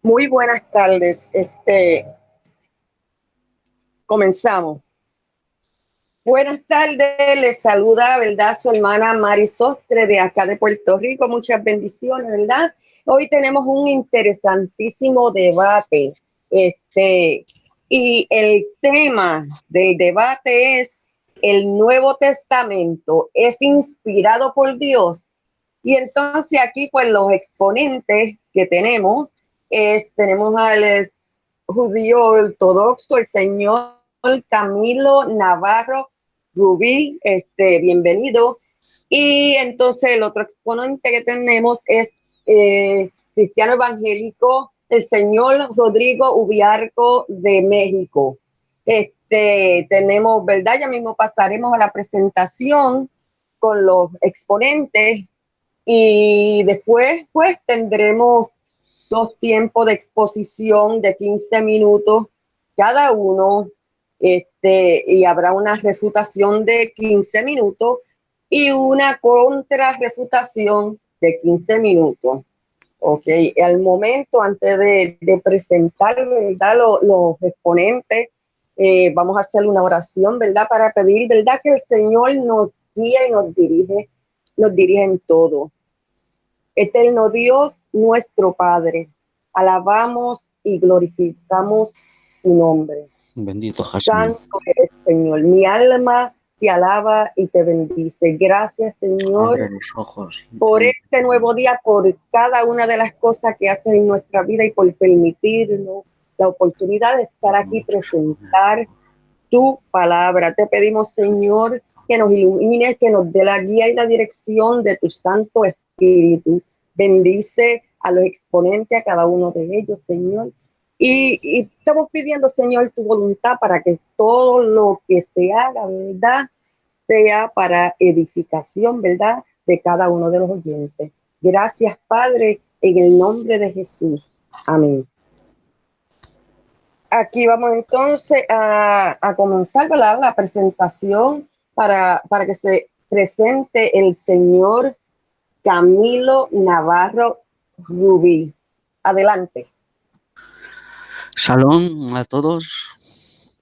Muy buenas tardes. Comenzamos. Buenas tardes, les saluda, ¿verdad? Su hermana Mari Sostre de acá de Puerto Rico. Muchas bendiciones, ¿verdad? Hoy tenemos un interesantísimo debate. Y el tema del debate es: ¿el Nuevo Testamento es inspirado por Dios? Y entonces aquí, pues, los exponentes que tenemos al judío ortodoxo, el señor Camilo Navarro Rubí, bienvenido. Y entonces el otro exponente que tenemos es cristiano evangélico, el señor Rodrigo Ubiarco de México. Tenemos, ¿verdad? Ya mismo pasaremos a la presentación con los exponentes y después, pues, tendremos dos tiempos de exposición de 15 minutos cada uno, y habrá una refutación de 15 minutos y una contrarrefutación de 15 minutos. Ok, al momento, antes de presentar, ¿verdad? Los exponentes, vamos a hacer una oración, ¿verdad? Para pedir, ¿verdad? Que el Señor nos guíe y nos dirige en todo. Eterno Dios, nuestro Padre, alabamos y glorificamos tu nombre. Bendito Hashem. Santo eres, Señor. Mi alma te alaba y te bendice. Gracias, Señor, Abre los ojos. por este nuevo día, por cada una de las cosas que haces en nuestra vida y por permitirnos la oportunidad de estar aquí, presentar tu palabra. Te pedimos, Señor, que nos ilumines, que nos dé la guía y la dirección de tu Santo Espíritu. Bendice a los exponentes, a cada uno de ellos, Señor. Y estamos pidiendo, Señor, tu voluntad para que todo lo que se haga, ¿verdad?, sea para edificación, ¿verdad?, de cada uno de los oyentes. Gracias, Padre, en el nombre de Jesús. Amén. Aquí vamos entonces a comenzar, ¿verdad?, la presentación para que se presente el señor Camilo Navarro Rubí. Adelante. Shalom a todos.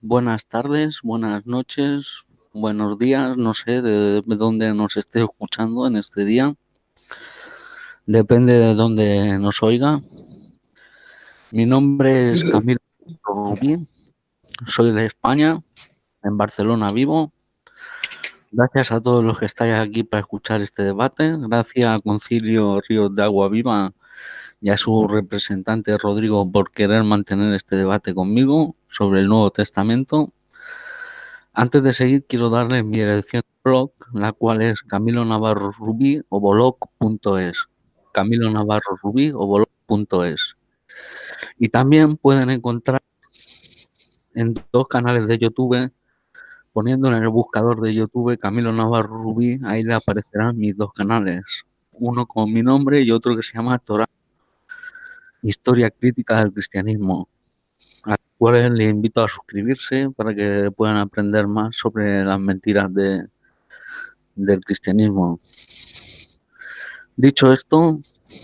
Buenas tardes, buenas noches, buenos días. No sé de dónde nos esté escuchando en este día. Depende de dónde nos oiga. Mi nombre es Camilo Rubí. Soy de España. En Barcelona vivo. Gracias a todos los que estáis aquí para escuchar este debate. Gracias al Concilio Ríos de Agua Viva y a su representante Rodrigo por querer mantener este debate conmigo sobre el Nuevo Testamento. Antes de seguir, quiero darles mi dirección de blog, la cual es Camilo Navarro Rubí o blog.es. Camilo Navarro Rubí o blog.es. Y también pueden encontrar en dos canales de YouTube, poniendo en el buscador de YouTube Camilo Navarro Rubí, ahí le aparecerán mis dos canales. Uno con mi nombre y otro que se llama Torah, Historia Crítica del Cristianismo, a cuales les invito a suscribirse para que puedan aprender más sobre las mentiras del cristianismo. Dicho esto,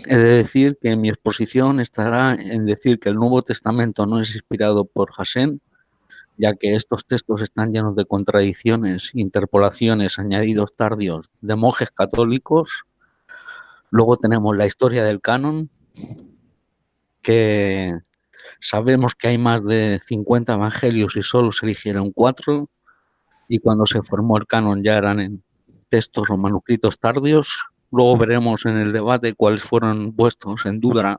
he de decir que mi exposición estará en decir que el Nuevo Testamento no es inspirado por Hashem, ya que estos textos están llenos de contradicciones, interpolaciones, añadidos tardíos de monjes católicos. Luego tenemos la historia del canon, que sabemos que hay más de 50 evangelios y solo se eligieron 4, y cuando se formó el canon ya eran en textos o manuscritos tardíos. Luego veremos en el debate cuáles fueron puestos en duda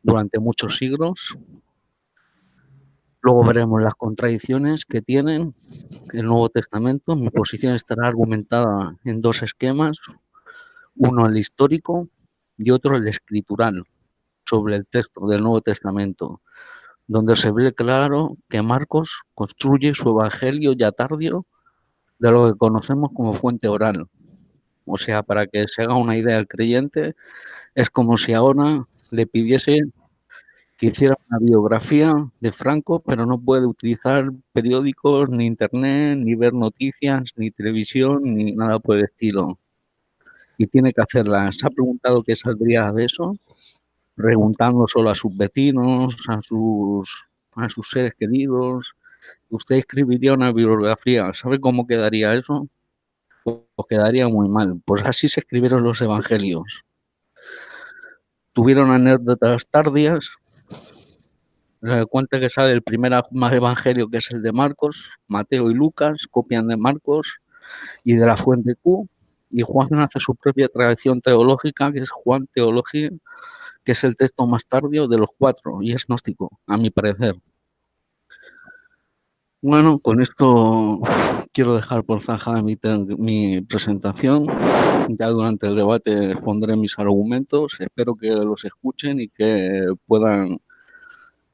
durante muchos siglos. Luego veremos las contradicciones que tienen el Nuevo Testamento. Mi posición estará argumentada en dos esquemas, uno el histórico y otro el escritural, sobre el texto del Nuevo Testamento, donde se ve claro que Marcos construye su evangelio ya tardío de lo que conocemos como fuente oral. O sea, para que se haga una idea el creyente, es como si ahora le pidiese que hiciera una biografía de Franco, pero no puede utilizar periódicos, ni internet, ni ver noticias, ni televisión, ni nada por el estilo. Y tiene que hacerla. ¿Se ha preguntado qué saldría de eso? preguntando solo a sus vecinos, a sus seres queridos. Usted escribiría una bibliografía. ¿Sabe cómo quedaría eso? Pues quedaría muy mal. Pues así se escribieron los evangelios. Tuvieron anécdotas tardías. Cuenta que sale el primer evangelio, que es el de Marcos. Mateo y Lucas copian de Marcos y de la fuente Q. Y Juan hace su propia tradición teológica, que es Juan Teología, que es el texto más tardío de los 4 y es gnóstico, a mi parecer. Bueno, con esto quiero dejar por zanjada mi presentación. Ya durante el debate pondré mis argumentos. Espero que los escuchen y que puedan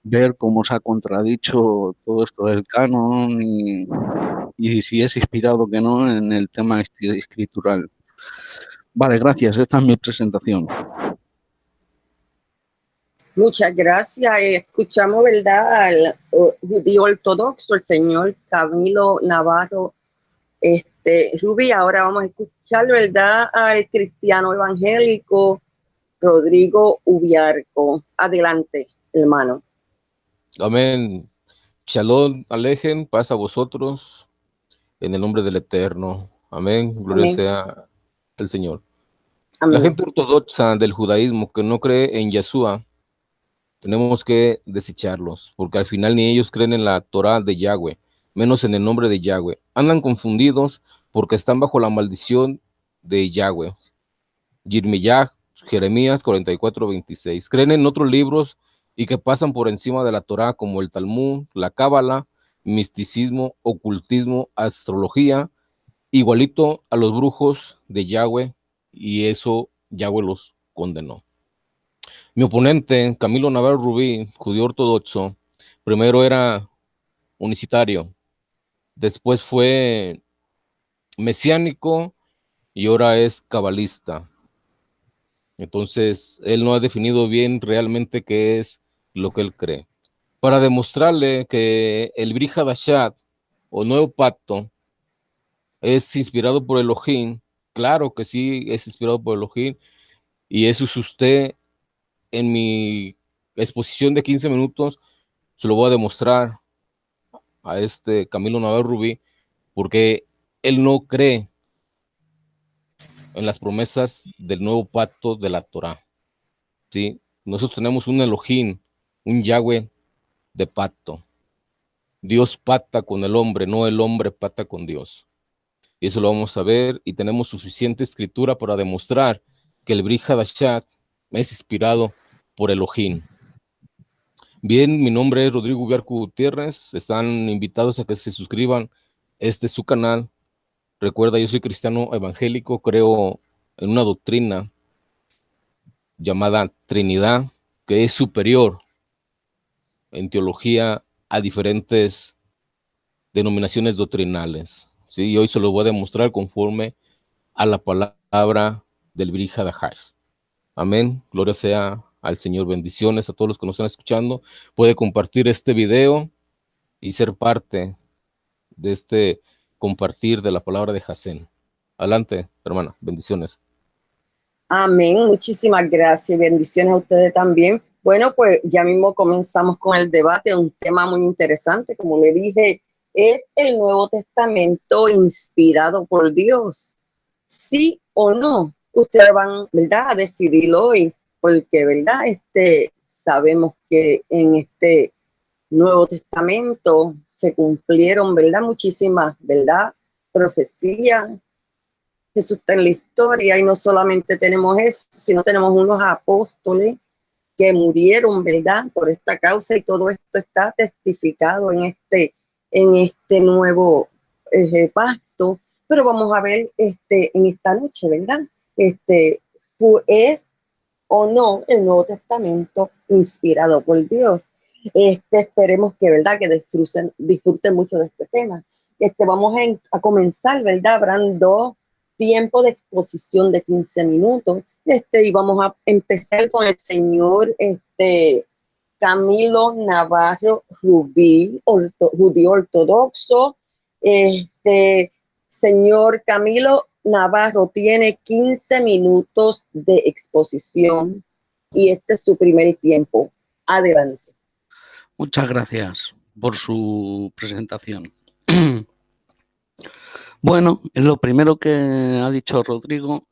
ver cómo se ha contradicho todo esto del canon y si es inspirado o que no en el tema escritural. Vale, gracias. Esta es mi presentación. Muchas gracias. Escuchamos, ¿verdad?, al judío ortodoxo, el señor Camilo Navarro Rubí. Ahora vamos a escuchar, ¿verdad?, al cristiano evangélico Rodrigo Ubiarco. Adelante, hermano. Amén. Shalom, alejen, paz a vosotros, en el nombre del Eterno. Amén. Gloria Amén. sea al Señor. Amén. La gente ortodoxa del judaísmo que no cree en Yeshua, tenemos que desecharlos, porque al final ni ellos creen en la Torah de Yahweh, menos en el nombre de Yahweh. Andan confundidos porque están bajo la maldición de Yahweh. Yirmiyah, Jeremías 44:26. Creen en otros libros y que pasan por encima de la Torah, como el Talmud, la Cábala, misticismo, ocultismo, astrología, igualito a los brujos de Yahweh, y eso Yahweh los condenó. Mi oponente, Camilo Navarro Rubí, judío ortodoxo, primero era unicitario, después fue mesiánico y ahora es cabalista. Entonces, él no ha definido bien realmente qué es lo que él cree. Para demostrarle que el Brit Hadashah o Nuevo Pacto es inspirado por Elohim, claro que sí es inspirado por Elohim, y eso es usted en mi exposición de 15 minutos, se lo voy a demostrar a este Camilo Navarro Rubí, porque él no cree en las promesas del Nuevo Pacto de la Torah. ¿Sí? Nosotros tenemos un Elohim, un Yahweh de pacto. Dios pacta con el hombre, no el hombre pacta con Dios. Y eso lo vamos a ver, y tenemos suficiente escritura para demostrar que el Brit Hadashah es inspirado por Elohim. Bien, mi nombre es Rodrigo Ubiarco Gutiérrez. Están invitados a que se suscriban. Este es su canal. Recuerda, yo soy cristiano evangélico, creo en una doctrina llamada Trinidad, que es superior en teología a diferentes denominaciones doctrinales. ¿Sí? Y hoy se lo voy a demostrar conforme a la palabra del Brit Hadashah. Amén. Gloria sea al Señor. Bendiciones a todos los que nos están escuchando. Puede compartir este video y ser parte de este compartir de la palabra de Jacén. Adelante, hermana. Bendiciones. Amén. Muchísimas gracias. Bendiciones a ustedes también. Bueno, pues ya mismo comenzamos con el debate, un tema muy interesante, como le dije, ¿es el Nuevo Testamento inspirado por Dios? ¿Sí o no? Ustedes van, ¿verdad?, a decidirlo hoy, porque, ¿verdad?, sabemos que en este Nuevo Testamento se cumplieron, ¿verdad?, muchísimas, ¿verdad?, profecías. Jesús está en la historia y no solamente tenemos eso, sino tenemos unos apóstoles que murieron, ¿verdad?, por esta causa, y todo esto está testificado en este nuevo pacto. Pero vamos a ver en esta noche, ¿verdad? ¿Es o no el Nuevo Testamento inspirado por Dios? Esperemos que, ¿verdad?, que disfruten mucho de este tema. Vamos a comenzar, ¿verdad? Habrán dos tiempos de exposición de 15 minutos. Y vamos a empezar con el señor Camilo Navarro Rubí, judío ortodoxo. Señor Camilo Navarro tiene 15 minutos de exposición. y este es su primer tiempo. Adelante. Muchas gracias por su presentación. Bueno, lo primero que ha dicho Rodrigo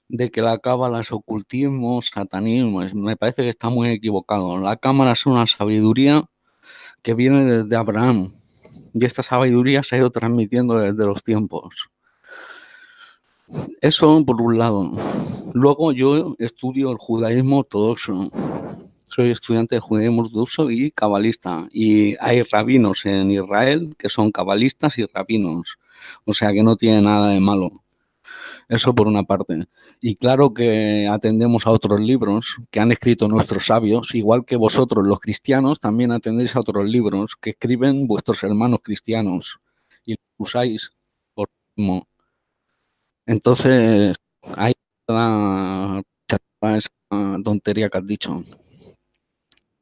de que la cábala es ocultismo, satanismo, me parece que está muy equivocado. La cábala es una sabiduría que viene desde Abraham y esta sabiduría se ha ido transmitiendo desde los tiempos. Eso por un lado. Luego yo estudio el judaísmo ortodoxo. Soy estudiante de judaísmo ortodoxo y cabalista. Y hay rabinos en Israel que son cabalistas y rabinos. O sea que no tiene nada de malo. Eso por una parte. Y claro que atendemos a otros libros que han escrito nuestros sabios, igual que vosotros los cristianos también atendéis a otros libros que escriben vuestros hermanos cristianos y los usáis por mismo. Entonces, ahí está esa tontería que has dicho.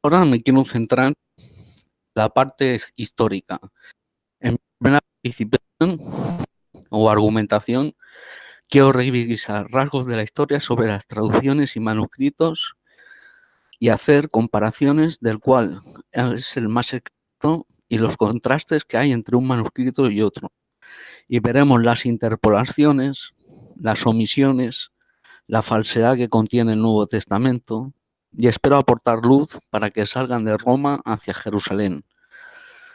Ahora me quiero centrar en la parte histórica. En primera participación o argumentación, quiero revisar rasgos de la historia sobre las traducciones y manuscritos y hacer comparaciones del cual es el más exacto y los contrastes que hay entre un manuscrito y otro. Y veremos las interpolaciones, las omisiones, la falsedad que contiene el Nuevo Testamento y espero aportar luz para que salgan de Roma hacia Jerusalén.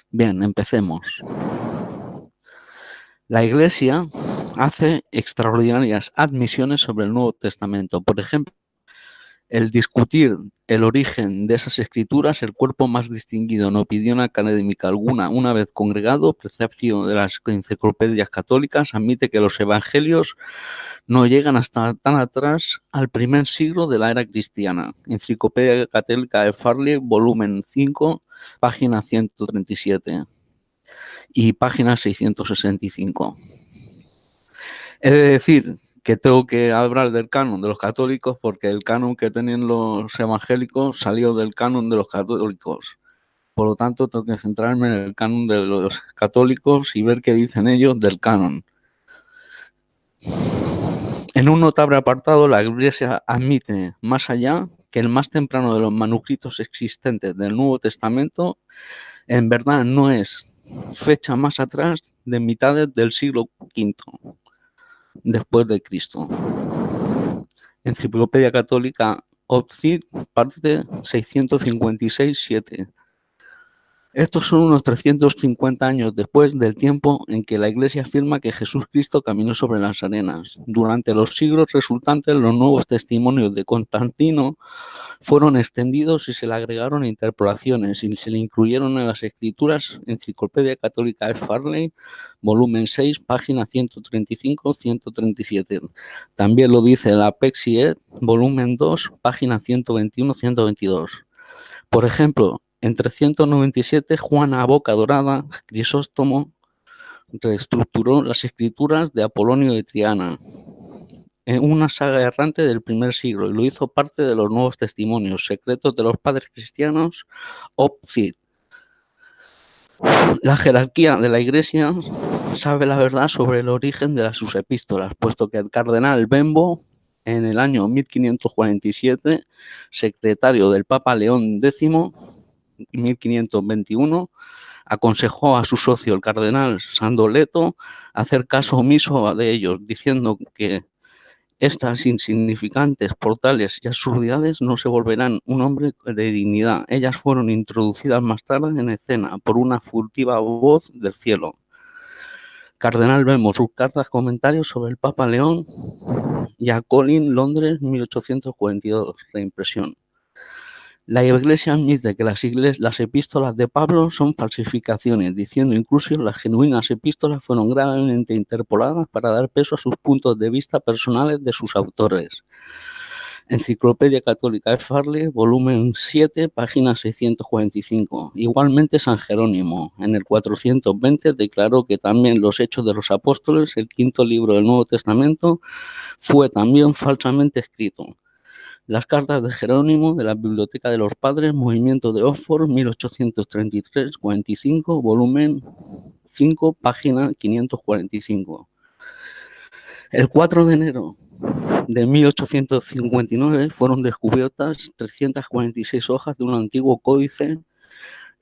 Bien, empecemos. La Iglesia hace extraordinarias admisiones sobre el Nuevo Testamento. Por ejemplo, el discutir el origen de esas escrituras, el cuerpo más distinguido en opinión académica alguna, una vez congregado, precepción de las enciclopedias católicas, admite que los evangelios no llegan hasta tan atrás al primer siglo de la era cristiana. Enciclopedia Católica de Farley, volumen 5, página 137 y página 665. He de decir que tengo que hablar del canon de los católicos porque el canon que tenían los evangélicos salió del canon de los católicos. Por lo tanto, tengo que centrarme en el canon de los católicos y ver qué dicen ellos del canon. En un notable apartado, la Iglesia admite, más allá, que el más temprano de los manuscritos existentes del Nuevo Testamento en verdad no es fecha más atrás de mitades del siglo V después de Cristo. Enciclopedia Católica Opcid, parte 656-7. Estos son unos 350 años después del tiempo en que la Iglesia afirma que Jesús Cristo caminó sobre las arenas. Durante los siglos resultantes, los nuevos testimonios de Constantino fueron extendidos y se le agregaron interpolaciones y se le incluyeron en las escrituras. Enciclopedia Católica de Farley, volumen 6, página 135-137. También lo dice la Pexiet, volumen 2, página 121-122. Por ejemplo, en 397, Juan a Boca Dorada, Crisóstomo, reestructuró las escrituras de Apolonio de Triana en una saga errante del primer siglo y lo hizo parte de los nuevos testimonios secretos de los padres cristianos, Opcid. La jerarquía de la Iglesia sabe la verdad sobre el origen de sus epístolas, puesto que el cardenal Bembo, en el año 1547, secretario del Papa León X, 1521, aconsejó a su socio, el cardenal Sandoleto, hacer caso omiso de ellos, diciendo que estas insignificantes portales y absurdidades no se volverán un hombre de dignidad. Ellas fueron introducidas más tarde en escena por una furtiva voz del cielo. Cardenal Bembo, sus cartas comentarios sobre el Papa León y a Colin, Londres, 1842, reimpresión. La Iglesia admite que las epístolas de Pablo son falsificaciones, diciendo incluso que las genuinas epístolas fueron gravemente interpoladas para dar peso a sus puntos de vista personales de sus autores. Enciclopedia Católica de Farley, volumen 7, página 645. Igualmente San Jerónimo, en el 420, declaró que también los Hechos de los Apóstoles, el quinto libro del Nuevo Testamento, fue también falsamente escrito. Las cartas de Jerónimo de la Biblioteca de los Padres, Movimiento de Oxford, 1833-45, volumen 5, página 545. El 4 de enero de 1859 fueron descubiertas 346 hojas de un antiguo códice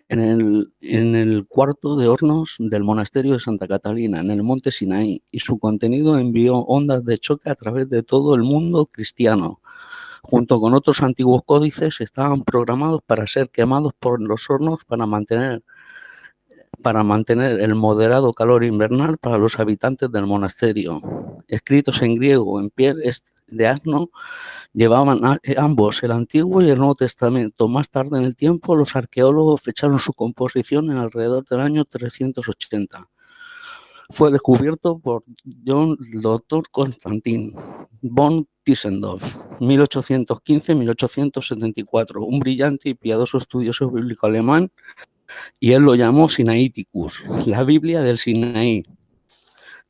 en el cuarto de hornos del monasterio de Santa Catalina, en el monte Sinaí, y su contenido envió ondas de choque a través de todo el mundo cristiano. Junto con otros antiguos códices, estaban programados para ser quemados por los hornos para mantener el moderado calor invernal para los habitantes del monasterio. Escritos en griego en piel de asno, llevaban ambos el Antiguo y el Nuevo Testamento. Más tarde en el tiempo, los arqueólogos fecharon su composición en alrededor del año 380. Fue descubierto por John Dr. Konstantin von Tischendorf, 1815-1874, un brillante y piadoso estudioso bíblico alemán, y él lo llamó Sinaiticus, la Biblia del Sinaí.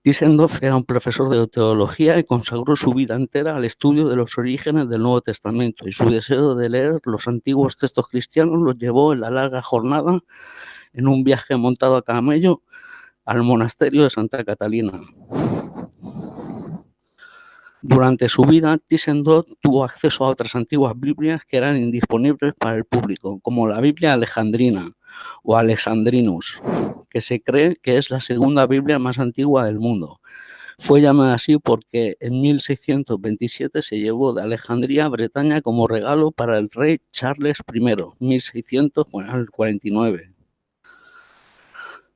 Tischendorf era un profesor de teología y consagró su vida entera al estudio de los orígenes del Nuevo Testamento, y su deseo de leer los antiguos textos cristianos los llevó en la larga jornada en un viaje montado a camello al monasterio de Santa Catalina. Durante su vida, Tischendorf tuvo acceso a otras antiguas Biblias que eran indisponibles para el público, como la Biblia alejandrina o Alexandrinus, que se cree que es la segunda Biblia más antigua del mundo. Fue llamada así porque en 1627 se llevó de Alejandría a Bretaña como regalo para el rey Charles I, 1649.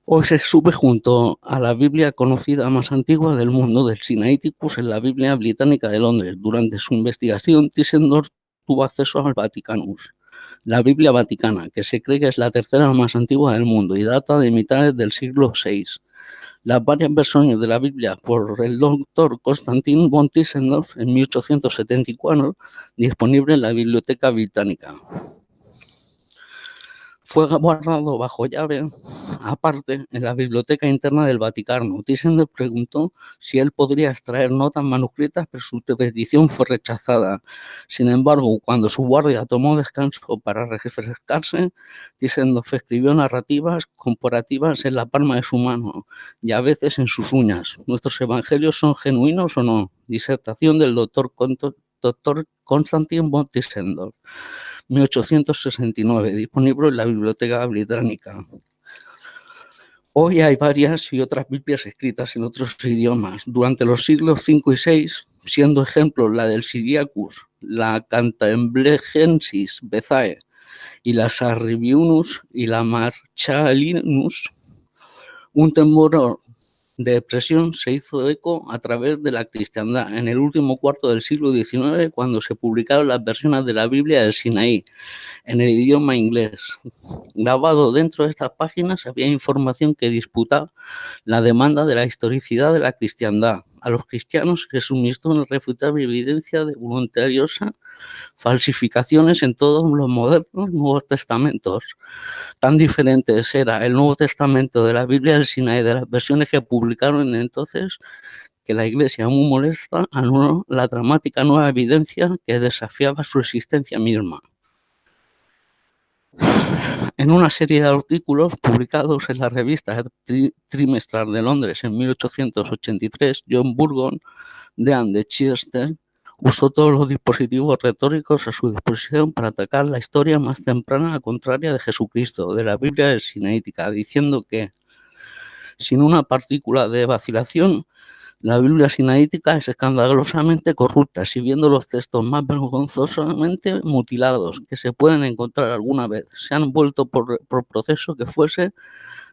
Hoy se sube junto a la Biblia conocida más antigua del mundo, del Sinaiticus, en la Biblia británica de Londres. Durante su investigación, Tischendorf tuvo acceso al Vaticanus, la Biblia Vaticana, que se cree que es la tercera más antigua del mundo y data de mitades del siglo VI. Las varias versiones de la Biblia por el doctor Konstantin von Tischendorf en 1874, disponible en la Biblioteca Británica. Fue guardado bajo llave aparte en la biblioteca interna del Vaticano. Tischendorf preguntó si él podría extraer notas manuscritas, pero su petición fue rechazada. Sin embargo, cuando su guardia tomó descanso para refrescarse, Tischendorf escribió narrativas comparativas en la palma de su mano y a veces en sus uñas. ¿Nuestros evangelios son genuinos o no? Disertación del doctor Konstantin von Tischendorf, 1869, disponible en la Biblioteca Británica. Hoy hay varias y otras Biblias escritas en otros idiomas. Durante los siglos V y VI, siendo ejemplos la del Syriacus, la Cantaemblegensis Bezae y la Sarribiunus y la Marchalinus, un temor de depresión se hizo eco a través de la cristiandad en el último cuarto del siglo XIX, cuando se publicaron las versiones de la Biblia del Sinaí en el idioma inglés. Grabado dentro de estas páginas había información que disputaba la demanda de la historicidad de la cristiandad. A los cristianos se suministró una irrefutable evidencia de voluntariosa falsificaciones en todos los modernos Nuevos Testamentos. Tan diferentes era el Nuevo Testamento de la Biblia del Sinaí de las versiones que publicaron entonces, que la Iglesia, muy molesta, anuló la dramática nueva evidencia que desafiaba su existencia misma. En una serie de artículos publicados en la revista trimestral de Londres en 1883, John Burgon, deán de Chester, usó todos los dispositivos retóricos a su disposición para atacar la historia más temprana contraria de Jesucristo, de la Biblia sinaítica, diciendo que, sin una partícula de vacilación, la Biblia sinaítica es escandalosamente corrupta, exhibiendo los textos más vergonzosamente mutilados que se pueden encontrar alguna vez. Se han vuelto por proceso que fuese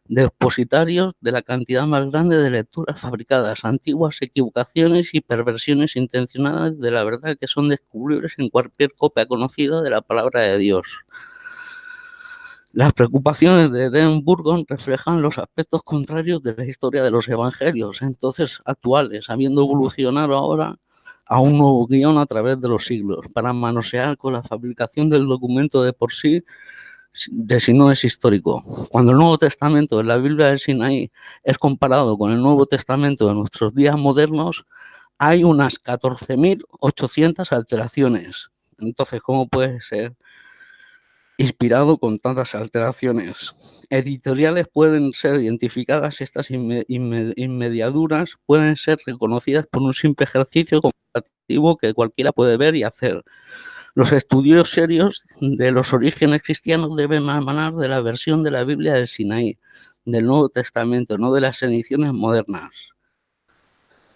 depositarios de la cantidad más grande de lecturas fabricadas, antiguas equivocaciones y perversiones intencionadas de la verdad que son descubribles en cualquier copia conocida de la palabra de Dios. Las preocupaciones de Dan Burgon reflejan los aspectos contrarios de la historia de los evangelios, entonces actuales, habiendo evolucionado ahora a un nuevo guión a través de los siglos, para manosear con la fabricación del documento de por sí, de si no es histórico. Cuando el Nuevo Testamento de la Biblia del Sinaí es comparado con el Nuevo Testamento de nuestros días modernos, hay unas 14.800 alteraciones. Entonces, ¿cómo puede ser inspirado con tantas alteraciones. Editoriales pueden ser identificadas, estas inmediaduras pueden ser reconocidas por un simple ejercicio comparativo que cualquiera puede ver y hacer. Los estudios serios de los orígenes cristianos deben emanar de la versión de la Biblia del Sinaí, del Nuevo Testamento, no de las ediciones modernas.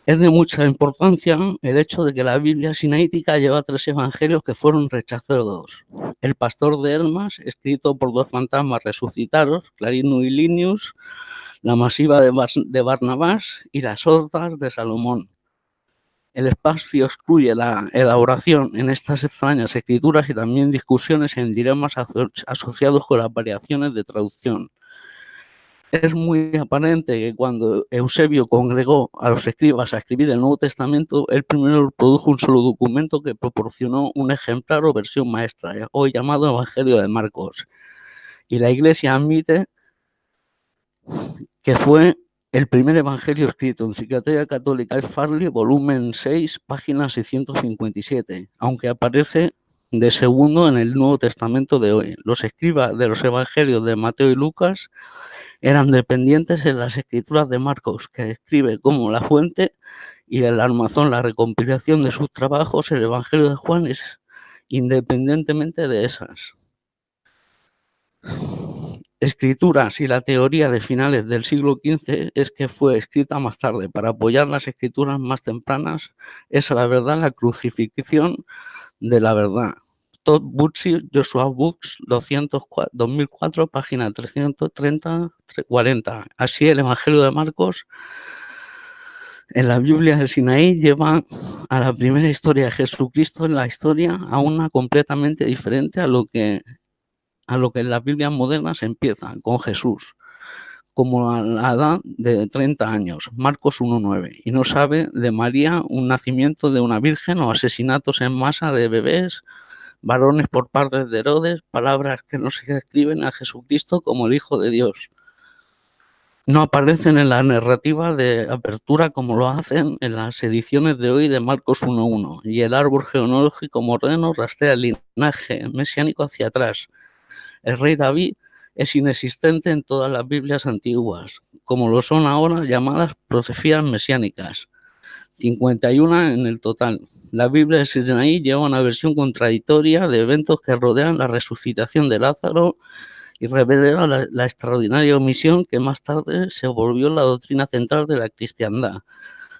Es de mucha importancia el hecho de que la Biblia sinaítica lleva 3 evangelios que fueron rechazados. El pastor de Hermas, escrito por 2 fantasmas resucitados, Clarino y Linius, la masiva de Barnabás y las Hordas de Salomón. El espacio excluye la elaboración en estas extrañas escrituras y también discusiones en dilemas asociados con las variaciones de traducción. Es muy aparente que cuando Eusebio congregó a los escribas a escribir el Nuevo Testamento, él primero produjo un solo documento que proporcionó un ejemplar o versión maestra, hoy llamado Evangelio de Marcos. Y la Iglesia admite que fue el primer evangelio escrito en Psiquiatría Católica Farley, volumen 6, página 657, aunque aparece de segundo en el Nuevo Testamento de hoy. Los escribas de los evangelios de Mateo y Lucas eran dependientes en las escrituras de Marcos, que escribe como la fuente, y el armazón, la recompilación de sus trabajos. El Evangelio de Juan es independientemente de esas escrituras, y la teoría de finales del siglo XV es que fue escrita más tarde para apoyar las escrituras más tempranas. Es a la verdad la crucifixión de la verdad. Todd Butchie, Joshua Books, 2004, página 330-40. Así el Evangelio de Marcos en la Biblia del Sinaí lleva a la primera historia de Jesucristo en la historia a una completamente diferente a lo que en las Biblias modernas empieza, con Jesús, como a la edad de 30 años, Marcos 1:9, y no sabe de María, un nacimiento de una virgen o asesinatos en masa de bebés, varones por parte de Herodes, palabras que no se escriben a Jesucristo como el Hijo de Dios. No aparecen en la narrativa de apertura como lo hacen en las ediciones de hoy de Marcos 1:1, y el árbol genealógico moreno rastrea el linaje mesiánico hacia atrás. El rey David es inexistente en todas las Biblias antiguas, como lo son ahora llamadas profecías mesiánicas, 51 en el total. La Biblia de Sinaí lleva una versión contradictoria de eventos que rodean la resucitación de Lázaro y revela la extraordinaria omisión que más tarde se volvió la doctrina central de la cristiandad.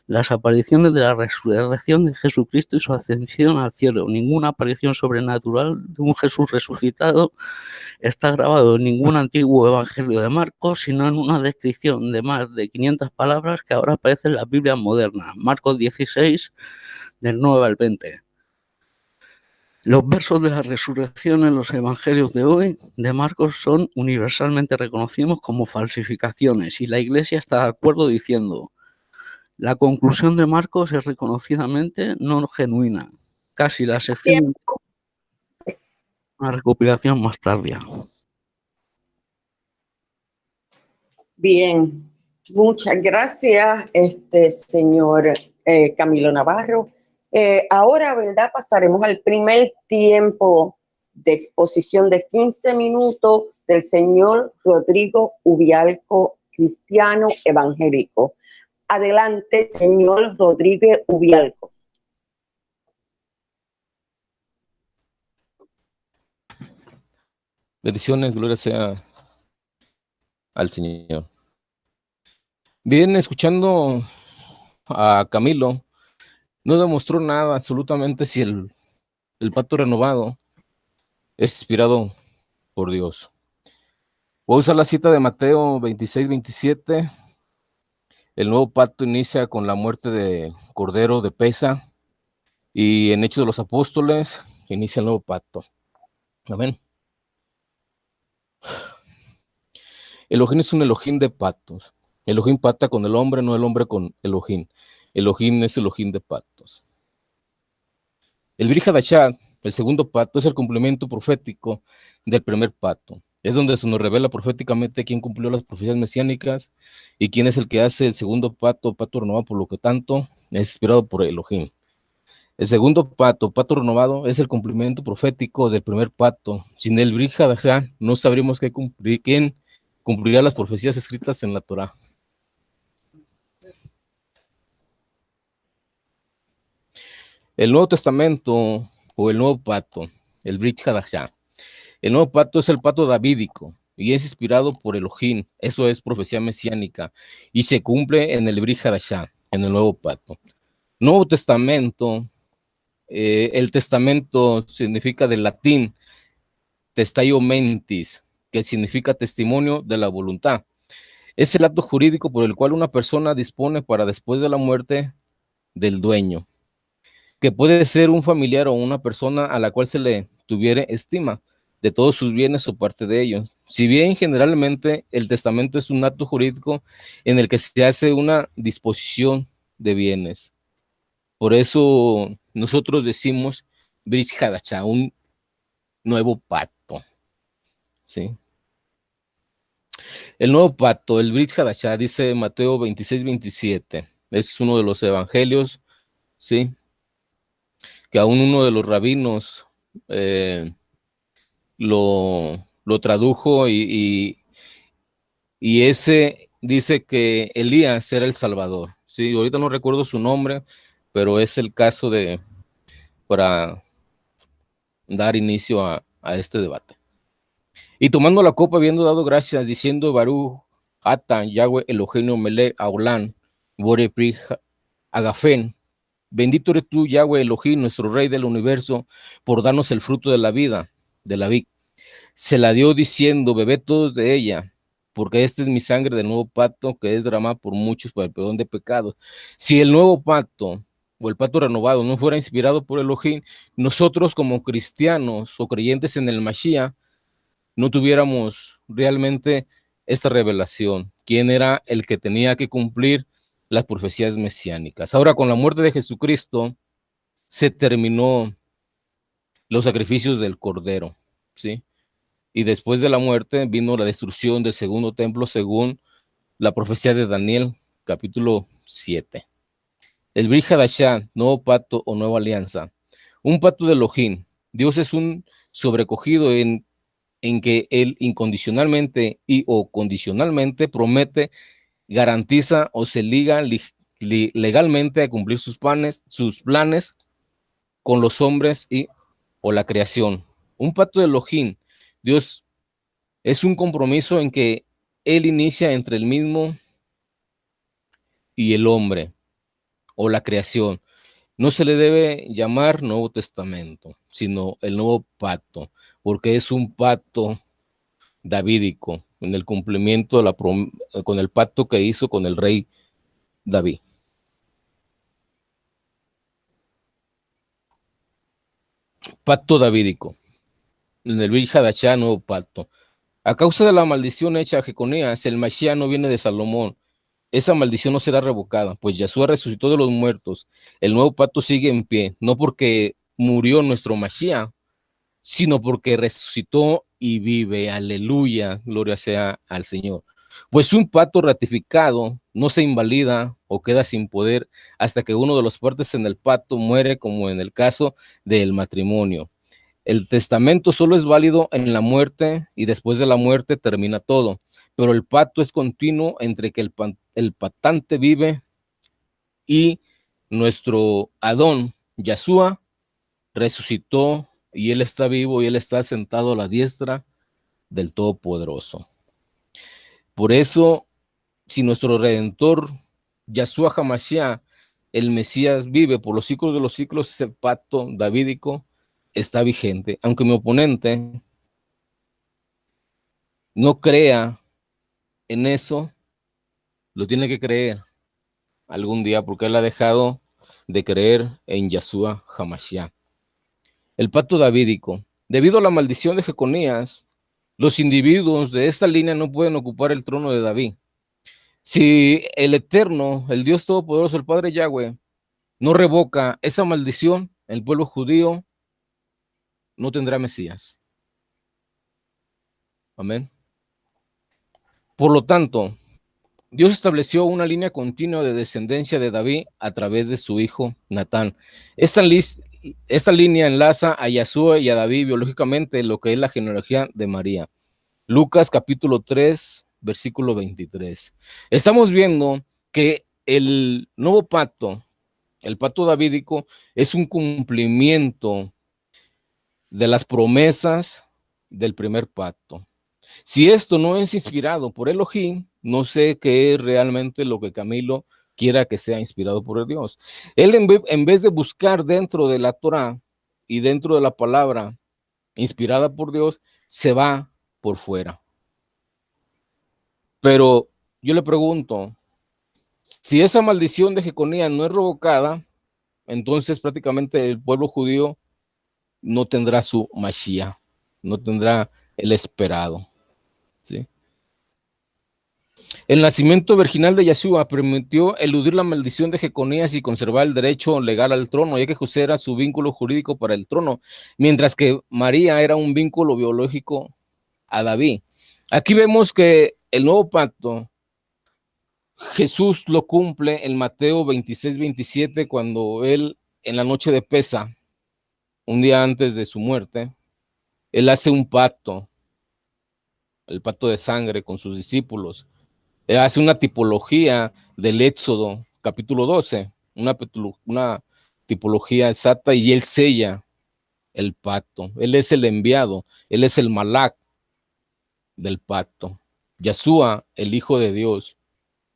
Las apariciones de la resurrección de Jesucristo y su ascensión al cielo. Ninguna aparición sobrenatural de un Jesús resucitado está grabado en ningún antiguo evangelio de Marcos, sino en una descripción de más de 500 palabras que ahora aparecen en las Biblias modernas. Marcos 16, del 9 al 20. Los versos de la resurrección en los evangelios de hoy de Marcos son universalmente reconocidos como falsificaciones, y la Iglesia está de acuerdo diciendo: la conclusión de Marcos es reconocidamente no genuina, casi la sección de una recopilación más tardía. Bien, muchas gracias, señor Camilo Navarro. Ahora, ¿verdad? Pasaremos al primer tiempo de exposición de 15 minutos del señor Rodrigo Ubialco, cristiano evangélico. Adelante, señor Rodrigo Ubialco. Bendiciones, gloria sea al Señor. Bien, escuchando a Camilo, no demostró nada absolutamente si el pacto renovado es inspirado por Dios. Voy a usar la cita de Mateo 26-27. El nuevo pacto inicia con la muerte de Cordero de Pesa, y en Hechos de los Apóstoles inicia el nuevo pacto. Amén. Elohim es un Elohim de pactos. Elohim pacta con el hombre, no el hombre con Elohim. Elohim es Elohim de pactos. El Brit Hadashah, el segundo pacto, es el cumplimiento profético del primer pacto. Es donde se nos revela proféticamente quién cumplió las profecías mesiánicas y quién es el que hace el segundo pacto, pacto renovado, por lo que tanto es inspirado por Elohim. El segundo pacto, pacto renovado, es el cumplimiento profético del primer pacto. Sin el Brit Hadashah no sabríamos quién cumplirá las profecías escritas en la Torá. El Nuevo Testamento o el Nuevo Pacto, el Brit Hadashah. El Nuevo Pacto es el pacto davídico y es inspirado por Elohim. Eso es profecía mesiánica y se cumple en el Brit Hadashah, en el Nuevo Pacto. Nuevo Testamento, el testamento significa del latín testaio mentis, que significa testimonio de la voluntad. Es el acto jurídico por el cual una persona dispone para después de la muerte del dueño, que puede ser un familiar o una persona a la cual se le tuviere estima de todos sus bienes o parte de ellos. Si bien generalmente el testamento es un acto jurídico en el que se hace una disposición de bienes. Por eso nosotros decimos Brit Hadashah, un nuevo pacto. ¿Sí? El nuevo pacto, el Brit Hadashah, dice Mateo 26-27. Es uno de los evangelios, ¿sí? Que aún uno de los rabinos lo tradujo y ese dice que Elías era el Salvador. Sí, ahorita no recuerdo su nombre, pero es el caso para dar inicio a este debate. Y tomando la copa, habiendo dado gracias, diciendo Baruch, Atan, Yahweh, Eloheinu, Melech, Aulán, Bore Pri, Agafen, bendito eres tú, Yahweh Elohim, nuestro Rey del universo, por darnos el fruto de la vida, de la vid. Se la dio diciendo, bebed todos de ella, porque esta es mi sangre del nuevo pacto, que es derramada por muchos para el perdón de pecados. Si el nuevo pacto o el pacto renovado no fuera inspirado por Elohim, nosotros como cristianos o creyentes en el Mashiach, no tuviéramos realmente esta revelación, quién era el que tenía que cumplir las profecías mesiánicas. Ahora, con la muerte de Jesucristo, se terminó los sacrificios del Cordero, ¿sí? Y después de la muerte vino la destrucción del segundo templo según la profecía de Daniel, capítulo 7. El Brit Hadashah, nuevo pacto o nueva alianza. Un pacto de Elohim. Dios es un sobrecogido en que Él incondicionalmente y o condicionalmente promete, garantiza o se liga legalmente a cumplir sus planes con los hombres o la creación. Un pacto de Elohim. Dios es un compromiso en que Él inicia entre el mismo y el hombre o la creación. No se le debe llamar Nuevo Testamento, sino el Nuevo Pacto, porque es un pacto davídico, en el cumplimiento con el pacto que hizo con el rey David. Pacto davídico. En el Brit Hadashah, nuevo pacto. A causa de la maldición hecha a Jeconías, el Mashiach no viene de Salomón. Esa maldición no será revocada, pues Yahshua resucitó de los muertos. El nuevo pacto sigue en pie, no porque murió nuestro Mashiach, sino porque resucitó y vive. Aleluya, gloria sea al Señor. Pues un pacto ratificado no se invalida o queda sin poder hasta que uno de los partes en el pacto muere, como en el caso del matrimonio. El testamento solo es válido en la muerte y después de la muerte termina todo, pero el pacto es continuo entre que el pactante vive y nuestro Adón, Yahshua, resucitó y Él está vivo y Él está sentado a la diestra del Todopoderoso. Por eso, si nuestro Redentor, Yahshua HaMashiach, el Mesías, vive por los siglos de los siglos, ese pacto davídico está vigente. Aunque mi oponente no crea en eso, lo tiene que creer algún día porque él ha dejado de creer en Yahshua HaMashiach. El pacto davídico. Debido a la maldición de Jeconías, los individuos de esta línea no pueden ocupar el trono de David. Si el Eterno, el Dios Todopoderoso, el Padre Yahweh, no revoca esa maldición, el pueblo judío no tendrá Mesías. Amén. Por lo tanto, Dios estableció una línea continua de descendencia de David a través de su hijo Natán. Esta línea enlaza a Yeshua y a David biológicamente, lo que es la genealogía de María. Lucas capítulo 3, versículo 23. Estamos viendo que el nuevo pacto, el pacto davídico, es un cumplimiento de las promesas del primer pacto. Si esto no es inspirado por Elohim, no sé qué es realmente lo que Camilo quiera que sea inspirado por Dios. Él en vez de buscar dentro de la Torah y dentro de la palabra inspirada por Dios, se va por fuera. Pero yo le pregunto, si esa maldición de Jeconías no es revocada, entonces prácticamente el pueblo judío no tendrá su Mashiach, no tendrá el esperado. ¿Sí? El nacimiento virginal de Yeshua permitió eludir la maldición de Jeconías y conservar el derecho legal al trono, ya que José era su vínculo jurídico para el trono, mientras que María era un vínculo biológico a David. Aquí vemos que el nuevo pacto, Jesús lo cumple en Mateo 26-27, cuando él, en la noche de Pesa, un día antes de su muerte, él hace un pacto, el pacto de sangre con sus discípulos. Él hace una tipología del Éxodo, capítulo 12, una tipología exacta, y él sella el pacto. Él es el enviado, él es el Malak del pacto. Yeshua, el Hijo de Dios,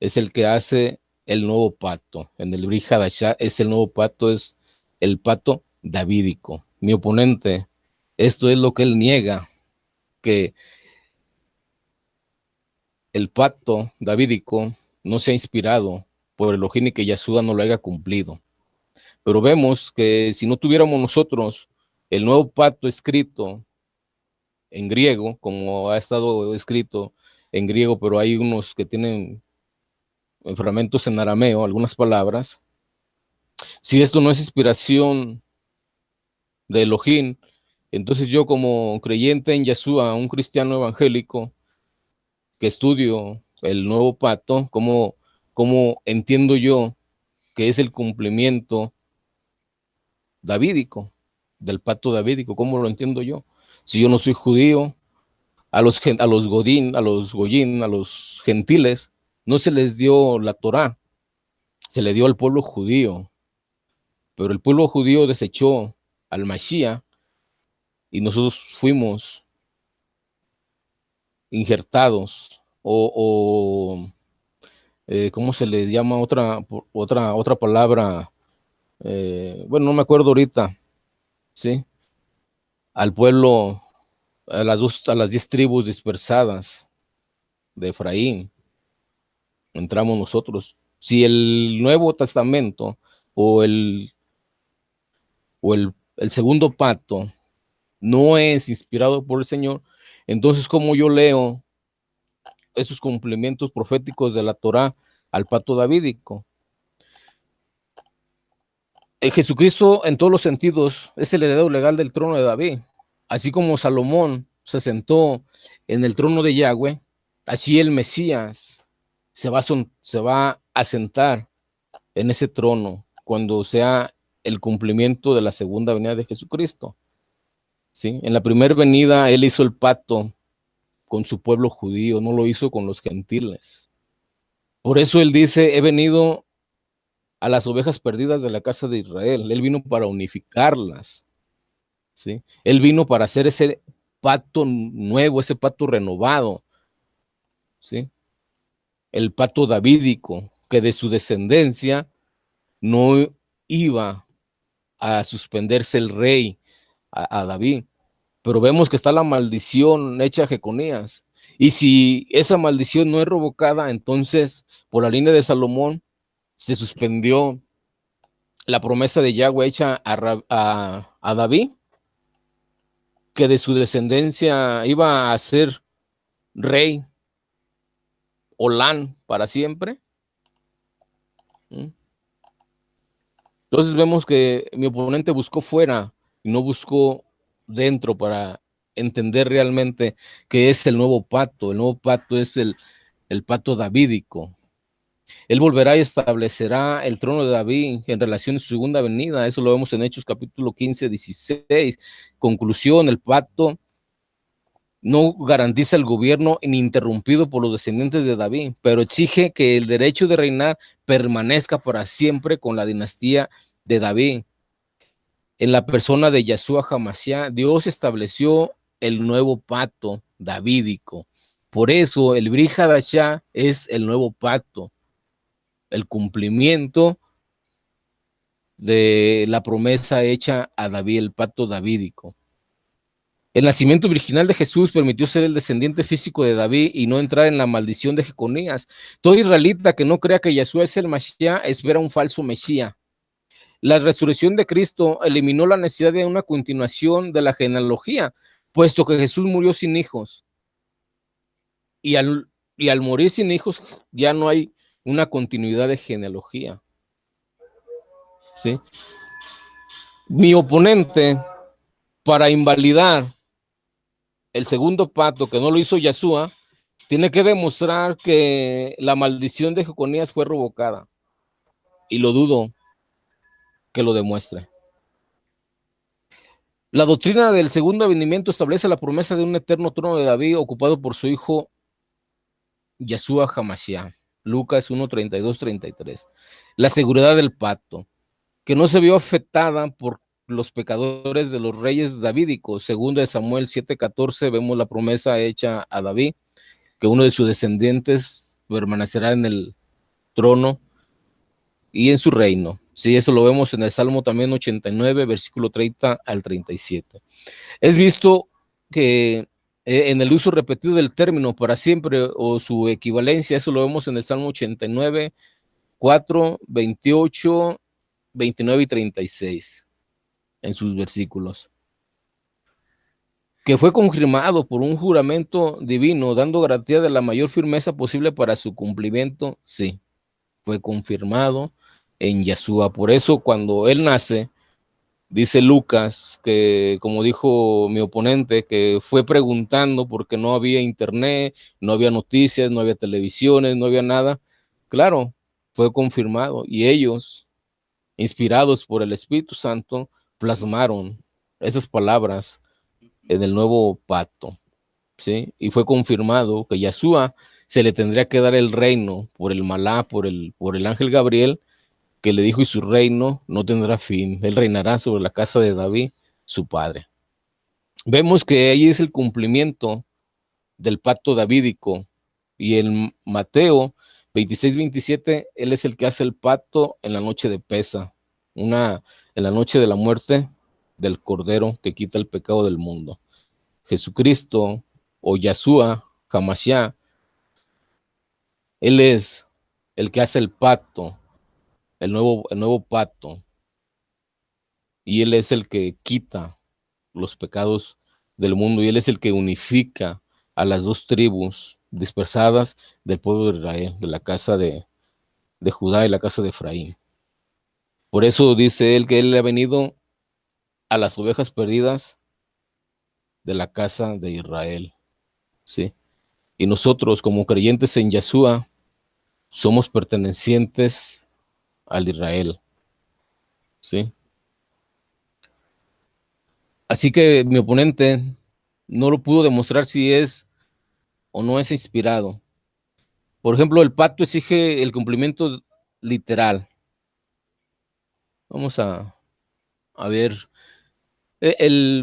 es el que hace el nuevo pacto. En el Brit Hadashah es el nuevo pacto, es el pacto davídico. Mi oponente, esto es lo que él niega, que el pacto davídico no se ha inspirado por Elohim y que Yeshua no lo haya cumplido. Pero vemos que si no tuviéramos nosotros el nuevo pacto escrito en griego, como ha estado escrito en griego, pero hay unos que tienen fragmentos en arameo, algunas palabras, si esto no es inspiración de Elohim, entonces yo como creyente en Yeshua, un cristiano evangélico que estudio el nuevo pacto, ¿cómo entiendo yo que es el cumplimiento davídico, del pacto davídico? ¿Cómo lo entiendo yo? Si yo no soy judío, a los Godín, a los Goyín, a los gentiles, no se les dio la Torá, se le dio al pueblo judío, pero el pueblo judío desechó al Mashiach y nosotros fuimos injertados ¿cómo se le llama otra palabra? Bueno, no me acuerdo ahorita, ¿sí? Al pueblo, a las 10 tribus dispersadas de Efraín, entramos nosotros. Si el Nuevo Testamento o el segundo pacto no es inspirado por el Señor, entonces como yo leo esos cumplimientos proféticos de la Torá al pacto davídico. Jesucristo en todos los sentidos es el heredero legal del trono de David. Así como Salomón se sentó en el trono de Yahweh, así el Mesías se va a sentar en ese trono cuando sea el cumplimiento de la segunda venida de Jesucristo. ¿Sí? En la primera venida él hizo el pacto con su pueblo judío, no lo hizo con los gentiles. Por eso él dice, he venido a las ovejas perdidas de la casa de Israel. Él vino para unificarlas. ¿Sí? Él vino para hacer ese pacto nuevo, ese pacto renovado. ¿Sí? El pacto davídico, que de su descendencia no iba a suspenderse el rey a David. Pero vemos que está la maldición hecha a Jeconías. Y si esa maldición no es revocada, entonces por la línea de Salomón se suspendió la promesa de Yahweh hecha a David, que de su descendencia iba a ser rey Olán para siempre. Entonces vemos que mi oponente buscó fuera y no buscó dentro para entender realmente qué es el nuevo pacto. El nuevo pacto es el pacto davídico, Él volverá y establecerá el trono de David en relación a su segunda venida. Eso lo vemos en Hechos capítulo 15, 16. Conclusión, el pacto no garantiza el gobierno ininterrumpido por los descendientes de David, pero exige que el derecho de reinar permanezca para siempre con la dinastía de David. En la persona de Yahshua HaMashiach, Dios estableció el nuevo pacto davídico. Por eso el Brit Hadashah es el nuevo pacto, el cumplimiento de la promesa hecha a David, el pacto davídico. El nacimiento virginal de Jesús permitió ser el descendiente físico de David y no entrar en la maldición de Jeconías. Todo israelita que no crea que Yahshua es el Mashiach espera un falso Mesías. La resurrección de Cristo eliminó la necesidad de una continuación de la genealogía, puesto que Jesús murió sin hijos. Y al morir sin hijos ya no hay una continuidad de genealogía. ¿Sí? Mi oponente, para invalidar el segundo pacto, que no lo hizo Yahshua, tiene que demostrar que la maldición de Jeconías fue revocada. Y lo dudo que lo demuestre. La doctrina del segundo advenimiento establece la promesa de un eterno trono de David ocupado por su hijo Yahshua HaMashiach. Lucas 1, 32, 33. La seguridad del pacto, que no se vio afectada por los pecadores de los reyes davídicos. Segundo de Samuel 7:14 vemos la promesa hecha a David, que uno de sus descendientes permanecerá en el trono y en su reino. Sí, eso lo vemos en el Salmo también 89, versículo 30 al 37. Es visto que en el uso repetido del término para siempre o su equivalencia, eso lo vemos en el Salmo 89, 4, 28, 29 y 36, en sus versículos. Que fue confirmado por un juramento divino, dando garantía de la mayor firmeza posible para su cumplimiento, sí, fue confirmado en Yahshua. Por eso cuando él nace, dice Lucas, que como dijo mi oponente, que fue preguntando porque no había internet, no había noticias, no había televisiones, no había nada. Claro, fue confirmado y ellos, inspirados por el Espíritu Santo, plasmaron esas palabras en el nuevo pacto, ¿sí? Y fue confirmado que Yahshua se le tendría que dar el reino por el Malá, por el ángel Gabriel, que le dijo, y su reino no tendrá fin. Él reinará sobre la casa de David, su padre. Vemos que ahí es el cumplimiento del pacto davídico. Y en Mateo 26-27, él es el que hace el pacto en la noche de Pesa, en la noche de la muerte del Cordero que quita el pecado del mundo. Jesucristo o Yahshua HaMashiach, él es el que hace el pacto, el nuevo pacto, y él es el que quita los pecados del mundo, y él es el que unifica a las dos tribus dispersadas del pueblo de Israel, de la casa de Judá y la casa de Efraín. Por eso dice él que él ha venido a las ovejas perdidas de la casa de Israel, ¿sí? Y nosotros, como creyentes en Yahshua, somos pertenecientes al Israel, ¿sí? Así que mi oponente no lo pudo demostrar si es o no es inspirado. Por ejemplo, el pacto exige el cumplimiento literal. Vamos a ver,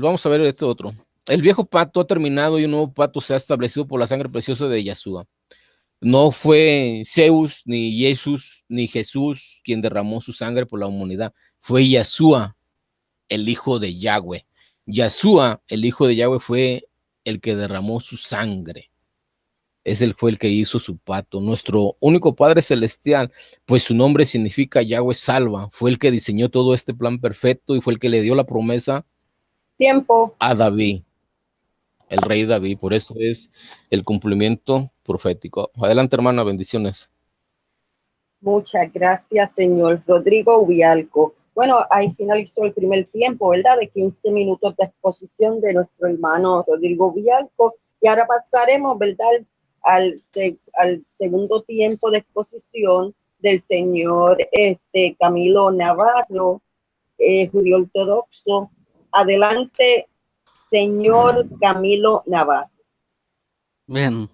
vamos a ver este otro. El viejo pacto ha terminado y un nuevo pacto se ha establecido por la sangre preciosa de Yahshua. No fue Zeus, ni Jesús, ni Jesús quien derramó su sangre por la humanidad. Fue Yahshua, el hijo de Yahweh. Yahshua, el hijo de Yahweh, fue el que derramó su sangre. Fue el que hizo su pacto. Nuestro único Padre Celestial, pues su nombre significa Yahweh salva. Fue el que diseñó todo este plan perfecto y fue el que le dio la promesa a David, el rey David. Por eso es el cumplimiento profético. Adelante, hermana, bendiciones. Muchas gracias, señor Rodrigo Vialco. Bueno, ahí finalizó el primer tiempo, ¿verdad? De 15 minutos de exposición de nuestro hermano Rodrigo Vialco. Y ahora pasaremos, ¿verdad?, al segundo tiempo de exposición del señor Camilo Navarro, judío ortodoxo. Adelante, señor Camilo Navarro. Bien.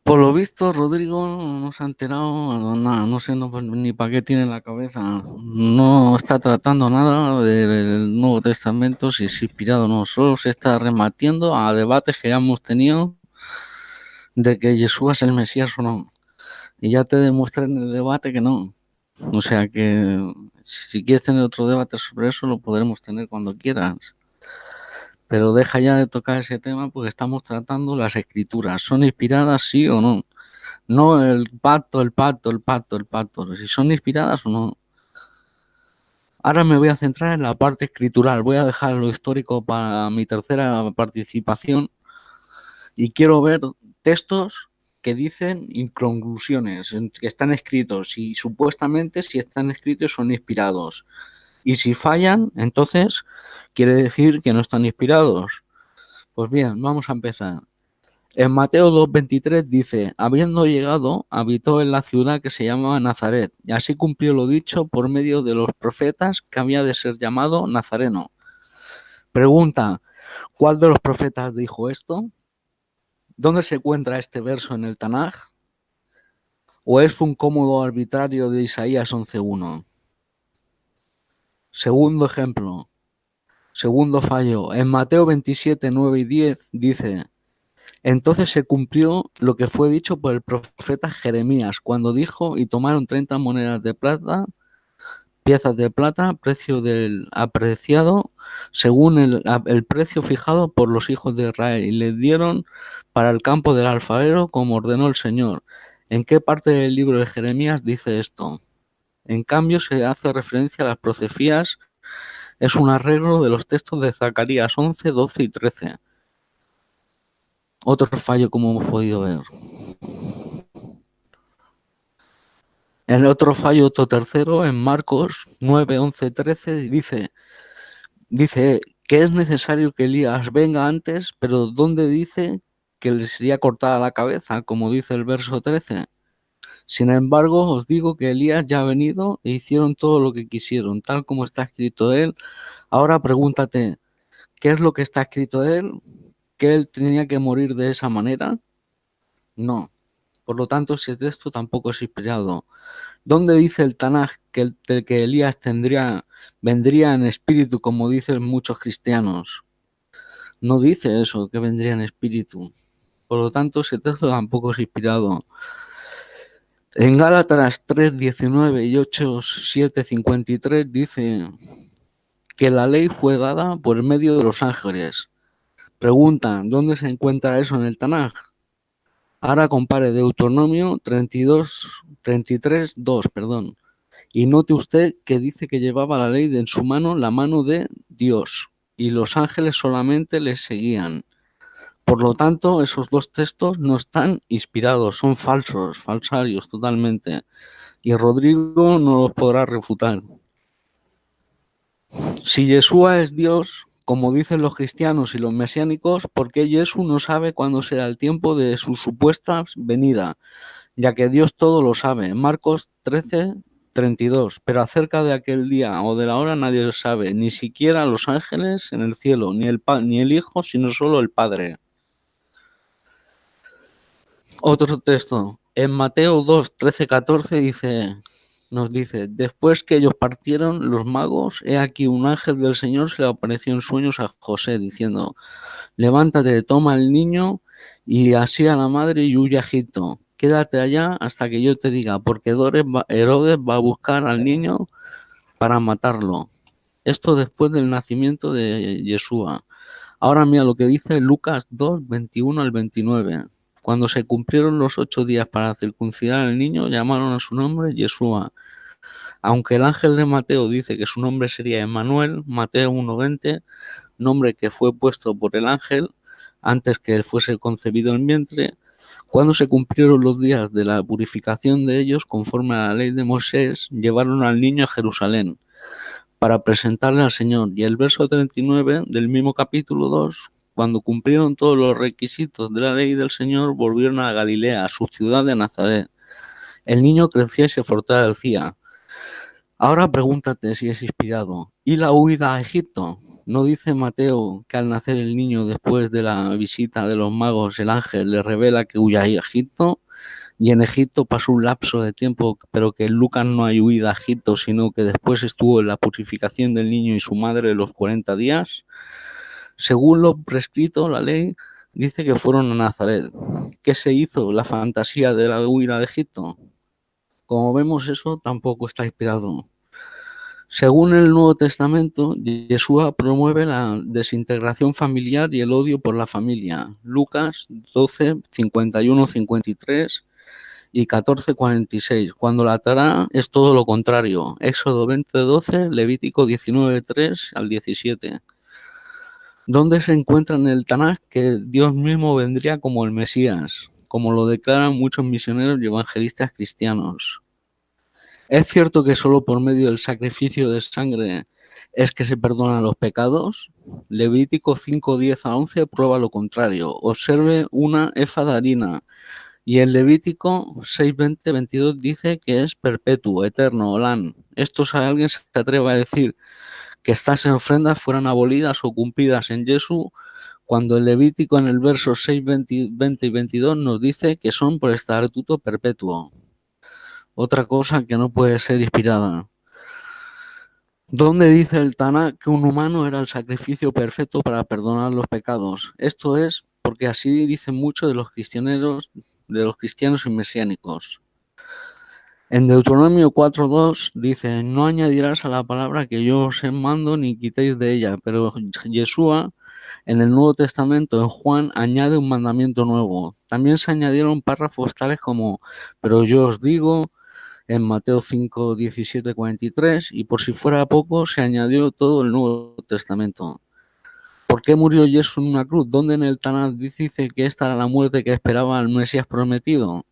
Por lo visto, Rodrigo no se ha enterado nada, no sé ni para qué tiene en la cabeza. No está tratando nada del Nuevo Testamento, si es inspirado o no. Solo se está rematiendo a debates que ya hemos tenido de que Jesús es el Mesías o no. Y ya te demostré en el debate que no. O sea que si quieres tener otro debate sobre eso, lo podremos tener cuando quieras. Pero deja ya de tocar ese tema porque estamos tratando las escrituras. ¿Son inspiradas, sí o no? No el pacto. Si son inspiradas o no. Ahora me voy a centrar en la parte escritural. Voy a dejar lo histórico para mi tercera participación. Y quiero ver textos que dicen inconclusiones, que están escritos. Y supuestamente si están escritos son inspirados. Y si fallan, entonces quiere decir que no están inspirados. Pues bien, vamos a empezar. En Mateo 2:23 dice, habiendo llegado, habitó en la ciudad que se llamaba Nazaret, y así cumplió lo dicho por medio de los profetas que había de ser llamado Nazareno. Pregunta, ¿cuál de los profetas dijo esto? ¿Dónde se encuentra este verso en el Tanaj? ¿O es un cómodo arbitrario de Isaías 11:1? Segundo ejemplo. Segundo fallo, en Mateo 27:9 y 10 dice, entonces se cumplió lo que fue dicho por el profeta Jeremías, cuando dijo, y tomaron 30 monedas de plata, piezas de plata, precio del apreciado, según el precio fijado por los hijos de Israel, y les dieron para el campo del alfarero, como ordenó el Señor. ¿En qué parte del libro de Jeremías dice esto? En cambio, se hace referencia a las profecías. Es un arreglo de los textos de Zacarías 11, 12 y 13. Otro fallo, como hemos podido ver. El otro fallo, otro tercero, en Marcos 9, 11, 13, dice que es necesario que Elías venga antes, pero ¿dónde dice que le sería cortada la cabeza, como dice el verso 13? Sin embargo, os digo que Elías ya ha venido e hicieron todo lo que quisieron, tal como está escrito de él. Ahora pregúntate, ¿qué es lo que está escrito de él? ¿Que él tenía que morir de esa manera? No. Por lo tanto, ese texto tampoco es inspirado. ¿Dónde dice el Tanaj que Elías vendría en espíritu, como dicen muchos cristianos? No dice eso, que vendría en espíritu. Por lo tanto, ese texto tampoco es inspirado. En Gálatas 3:19 y 8:7-53 dice que la ley fue dada por medio de los ángeles. Pregunta, ¿dónde se encuentra eso en el Tanaj? Ahora compare Deuteronomio 33:2, y note usted que dice que llevaba la ley en su mano, la mano de Dios, y los ángeles solamente le seguían. Por lo tanto, esos dos textos no están inspirados, son falsos, falsarios totalmente. Y Rodrigo no los podrá refutar. Si Yeshua es Dios, como dicen los cristianos y los mesiánicos, ¿por qué Jesús no sabe cuándo será el tiempo de su supuesta venida? Ya que Dios todo lo sabe. Marcos 13:32. Pero acerca de aquel día o de la hora nadie lo sabe, ni siquiera los ángeles en el cielo, ni el Hijo, sino solo el Padre. Otro texto. En Mateo 2:13-14 nos dice, después que ellos partieron, los magos, he aquí un ángel del Señor se le apareció en sueños a José, diciendo, levántate, toma al niño y así a la madre y huye a Egipto. Quédate allá hasta que yo te diga, porque Herodes va a buscar al niño para matarlo. Esto después del nacimiento de Yeshua. Ahora mira lo que dice Lucas 2:21-29. Cuando se cumplieron los 8 días para circuncidar al niño, llamaron a su nombre Yeshua. Aunque el ángel de Mateo dice que su nombre sería Emmanuel, Mateo 1:20, nombre que fue puesto por el ángel antes que él fuese concebido en vientre, cuando se cumplieron los días de la purificación de ellos, conforme a la ley de Moisés, llevaron al niño a Jerusalén para presentarle al Señor. Y el verso 39 del mismo capítulo 2 Cuando cumplieron todos los requisitos de la ley del Señor, volvieron a Galilea, a su ciudad de Nazaret. El niño crecía y se fortalecía. Ahora pregúntate si es inspirado. ¿Y la huida a Egipto? ¿No dice Mateo que al nacer el niño, después de la visita de los magos, el ángel le revela que huya a Egipto? Y en Egipto pasó un lapso de tiempo, pero que en Lucas no hay huida a Egipto, sino que después estuvo en la purificación del niño y su madre los 40 días. Según lo prescrito, la ley dice que fueron a Nazaret. ¿Qué se hizo? La fantasía de la huida de Egipto. Como vemos, eso tampoco está inspirado. Según el Nuevo Testamento, Yeshua promueve la desintegración familiar y el odio por la familia. Lucas 12, 51, 53 y 14, 46. Cuando la Torá es todo lo contrario. Éxodo 20, 12, Levítico 19, 3 al 17. ¿Dónde se encuentra en el Tanaj que Dios mismo vendría como el Mesías, como lo declaran muchos misioneros y evangelistas cristianos? ¿Es cierto que solo por medio del sacrificio de sangre es que se perdonan los pecados? Levítico 5, 10 a 11 prueba lo contrario. Observe una efa de harina. Y en Levítico 6, 20, 22 dice que es perpetuo, eterno, olán. Esto, si alguien se atreve a decir que estas ofrendas fueran abolidas o cumplidas en Jesús, cuando el Levítico en el verso 6, 20 y 22 nos dice que son por estatuto perpetuo. Otra cosa que no puede ser inspirada. ¿Dónde dice el Tanaj que un humano era el sacrificio perfecto para perdonar los pecados? Esto es porque así dicen muchos de los cristianos y mesiánicos. En Deuteronomio 4.2 dice: no añadirás a la palabra que yo os mando ni quitéis de ella. Pero Yeshua en el Nuevo Testamento, en Juan, añade un mandamiento nuevo. También se añadieron párrafos tales como: pero yo os digo, en Mateo 5, 17, 43, y por si fuera poco, se añadió todo el Nuevo Testamento. ¿Por qué murió Jesús en una cruz? ¿Dónde en el Tanaj dice que esta era la muerte que esperaba el Mesías prometido?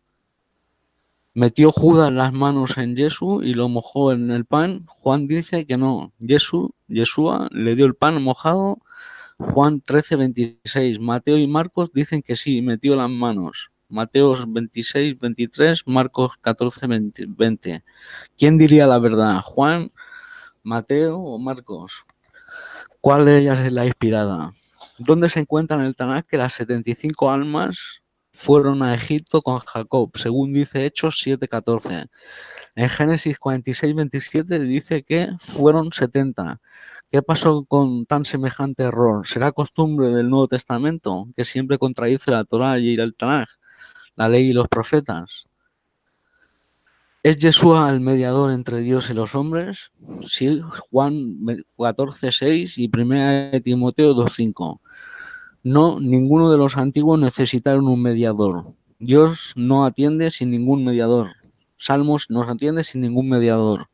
¿Metió Judas las manos en Jesús y lo mojó en el pan? Juan dice que no. Yeshua le dio el pan mojado. Juan 13, 26. Mateo y Marcos dicen que sí, metió las manos. Mateo 26, 23, Marcos 14, 20. ¿Quién diría la verdad? ¿Juan, Mateo o Marcos? ¿Cuál de ellas es la inspirada? ¿Dónde se encuentra en el Tanaj que las 75 almas fueron a Egipto con Jacob, según dice Hechos 7:14? En Génesis 46:27 dice que fueron 70. ¿Qué pasó con tan semejante error? ¿Será costumbre del Nuevo Testamento, que siempre contradice la Torá y el Tanaj, la ley y los profetas? ¿Es Yeshua el mediador entre Dios y los hombres? Sí, Juan 14:6 y 1 Timoteo 2:5. No, ninguno de los antiguos necesitaron un mediador. Dios no atiende sin ningún mediador. Salmos nos atiende sin ningún mediador.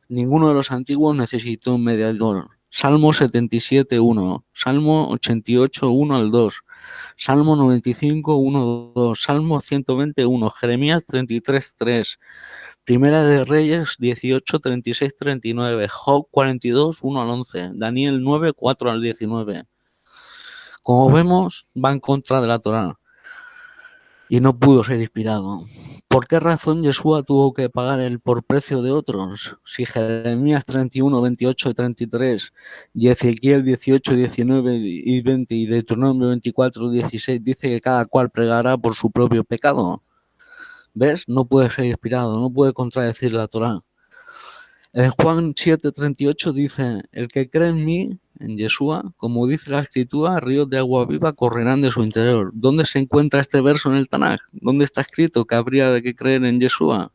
Ninguno de los antiguos necesitó un mediador. Salmo 77:1, Salmo 88:1 al 2, Salmo 95:1, 2, Salmo 120:1, Jeremías 33:3, Primera de Reyes 18, 36, 39, Job 42, 1 al 11, Daniel 9, 4 al 19. Como vemos, va en contra de la Torá y no pudo ser inspirado. ¿Por qué razón Yeshua tuvo que pagar el por precio de otros? Si Jeremías 31, 28 y 33, y Ezequiel 18, 19 y 20 y Deuteronomio 24, 16 dice que cada cual pregará por su propio pecado. ¿Ves? No puede ser inspirado, no puede contradecir la Torá. En Juan 7:38 dice: el que cree en mí, en Yeshua, como dice la Escritura, ríos de agua viva correrán de su interior. ¿Dónde se encuentra este verso en el Tanaj? ¿Dónde está escrito que habría de que creer en Yeshua?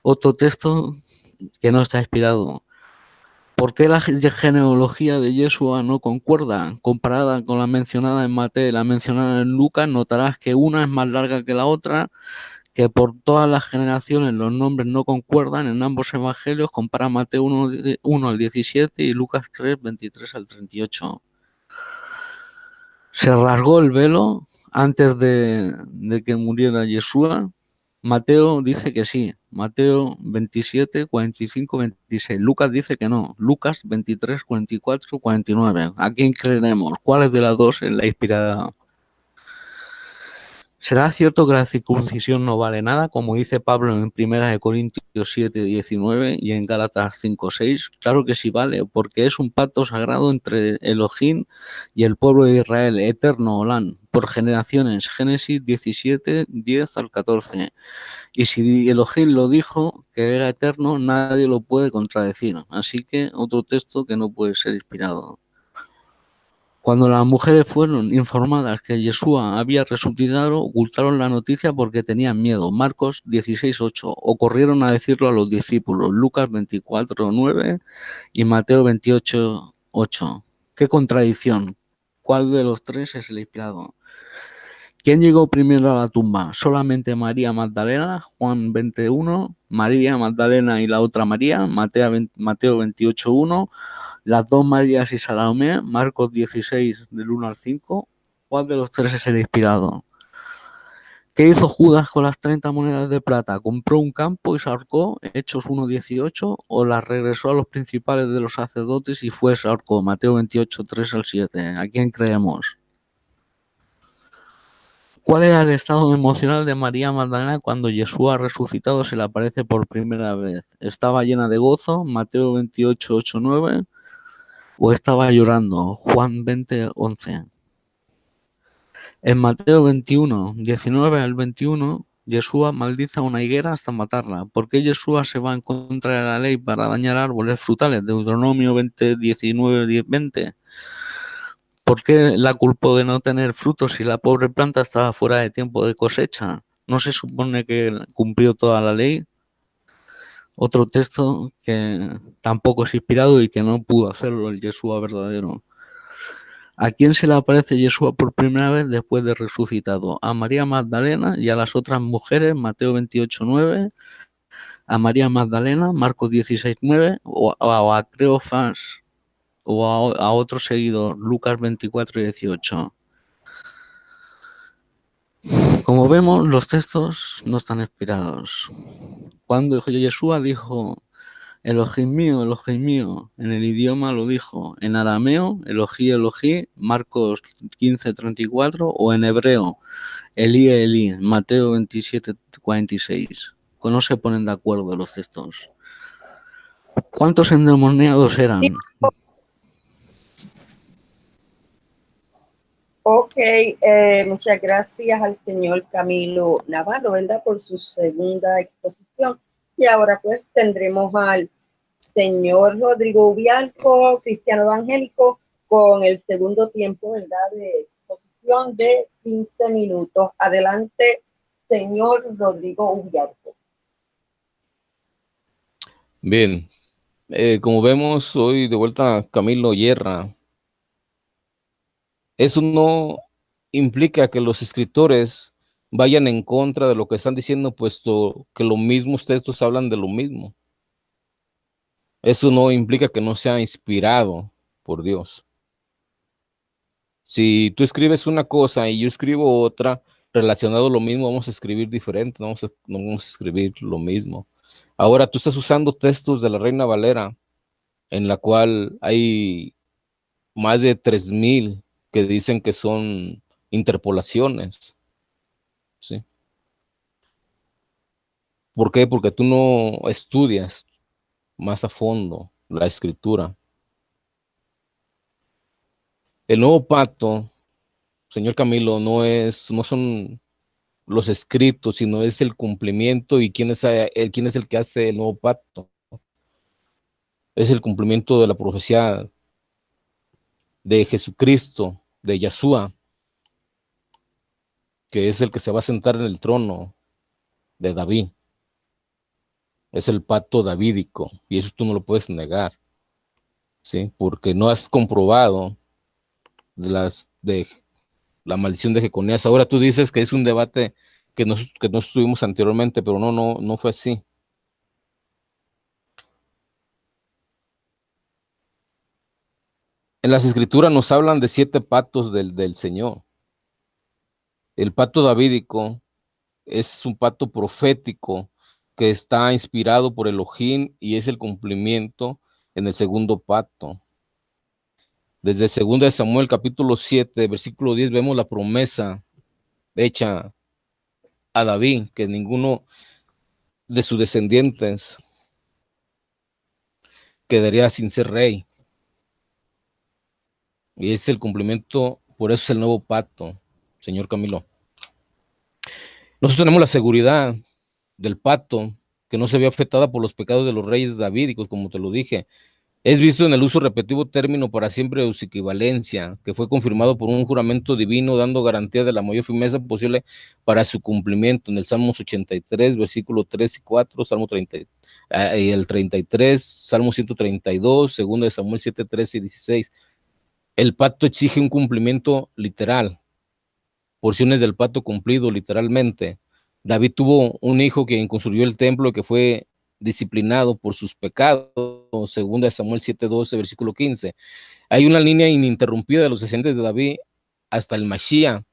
Otro texto que no está inspirado. ¿Por qué la genealogía de Yeshua no concuerda? Comparada con la mencionada en Mateo y la mencionada en Lucas, notarás que una es más larga que la otra, que por todas las generaciones los nombres no concuerdan en ambos evangelios. Compara Mateo 1 al 17 y Lucas 3, 23 al 38. Se rasgó el velo antes de que muriera Yeshua. Mateo dice que sí. Mateo 27, 45, 26. Lucas dice que no. Lucas 23, 44, 49. ¿A quién creeremos? ¿Cuál de las dos es la inspirada? ¿Será cierto que la circuncisión no vale nada, como dice Pablo en 1 Corintios 7, 19 y en Gálatas 5, 6? Claro que sí vale, porque es un pacto sagrado entre Elohim y el pueblo de Israel, eterno, Olán, por generaciones. Génesis 17, 10 al 14. Y si Elohim lo dijo, que era eterno, nadie lo puede contradecir. Así que otro texto que no puede ser inspirado. Cuando las mujeres fueron informadas que Yeshua había resucitado, ocultaron la noticia porque tenían miedo. Marcos 16:8. O corrieron a decirlo a los discípulos. Lucas 24:9 y Mateo 28:8. ¡Qué contradicción! ¿Cuál de los tres es el inspirado? ¿Quién llegó primero a la tumba? Solamente María Magdalena, Juan 21, María Magdalena y la otra María, Mateo 28:1, las dos Marías y Salomé, Marcos 16 del 1 al 5. ¿Cuál de los tres es el inspirado? ¿Qué hizo Judas con las 30 monedas de plata? ¿Compró un campo y se ahorcó? Hechos 1:18, o las regresó a los principales de los sacerdotes y fue se ahorcó? Mateo 28, 3 al 7. ¿A quién creemos? ¿Cuál era el estado emocional de María Magdalena cuando Yeshua resucitado se le aparece por primera vez? ¿Estaba llena de gozo? Mateo 28, 8, 9. ¿O estaba llorando? Juan 20, 11. En Mateo 21, 19 al 21, Yeshua maldice a una higuera hasta matarla. ¿Por qué Yeshua se va en contra de la ley para dañar árboles frutales? Deuteronomio 20, 19, 10, 20. ¿Por qué la culpó de no tener frutos si la pobre planta estaba fuera de tiempo de cosecha? ¿No se supone que cumplió toda la ley? Otro texto que tampoco es inspirado y que no pudo hacerlo el Yeshua verdadero. ¿A quién se le aparece Yeshua por primera vez después de resucitado? A María Magdalena y a las otras mujeres, Mateo 28, 9. A María Magdalena, Marcos 16, 9. O a Cleofas o a otro seguidor, Lucas 24 y 18. Como vemos, los textos no están inspirados. Cuando Yeshua dijo, Elohim mío, en el idioma lo dijo, en arameo, Elohí, Elohí, Marcos 15, 34, o en hebreo, Elí, Elí, Mateo 27, 46. No se ponen de acuerdo los textos. ¿Cuántos endemoniados eran? Ok, muchas gracias al señor Camilo Navarro, ¿verdad? Por su segunda exposición. Y ahora pues tendremos al señor Rodrigo Ubialco, cristiano evangélico, con el segundo tiempo, ¿verdad? De exposición de 15 minutos. Adelante, señor Rodrigo Ubialco. Bien, como vemos, hoy de vuelta Camilo Guerra. Eso no implica que los escritores vayan en contra de lo que están diciendo, puesto que los mismos textos hablan de lo mismo. Eso no implica que no sea inspirado por Dios. Si tú escribes una cosa y yo escribo otra relacionado a lo mismo, vamos a escribir diferente, no vamos a escribir lo mismo. Ahora tú estás usando textos de la Reina Valera, en la cual hay más de 3000 que dicen que son interpolaciones, ¿sí? ¿Por qué? Porque tú no estudias más a fondo la escritura. El nuevo pacto, señor Camilo, no son los escritos, sino es el cumplimiento. ¿Y quién es el que hace el nuevo pacto? Es el cumplimiento de la profecía de Jesucristo, de Yeshua, que es el que se va a sentar en el trono de David. Es el pacto davídico, y eso tú no lo puedes negar, ¿sí? Porque no has comprobado de la maldición de Jeconías. Ahora tú dices que es un debate que no estuvimos anteriormente, pero no fue así. En las escrituras nos hablan de 7 pactos del Señor. El pacto davídico es un pacto profético que está inspirado por Elohim y es el cumplimiento en el segundo pacto. Desde 2 Samuel capítulo 7, versículo 10, vemos la promesa hecha a David, que ninguno de sus descendientes quedaría sin ser rey. Y es el cumplimiento, por eso es el nuevo pacto, señor Camilo. Nosotros tenemos la seguridad del pacto, que no se vio afectada por los pecados de los reyes davídicos, como te lo dije. Es visto en el uso repetitivo término para siempre de su equivalencia, que fue confirmado por un juramento divino, dando garantía de la mayor firmeza posible para su cumplimiento, en el Salmos 83, versículo 3 y 4, Salmo 30, y el 33, Salmo 132, 2 Samuel 7, 13 y 16. El pacto exige un cumplimiento literal, porciones del pacto cumplido literalmente. David tuvo un hijo que construyó el templo, que fue disciplinado por sus pecados, 2 Samuel 7:12, versículo 15. Hay una línea ininterrumpida de los descendientes de David hasta el Mashiach,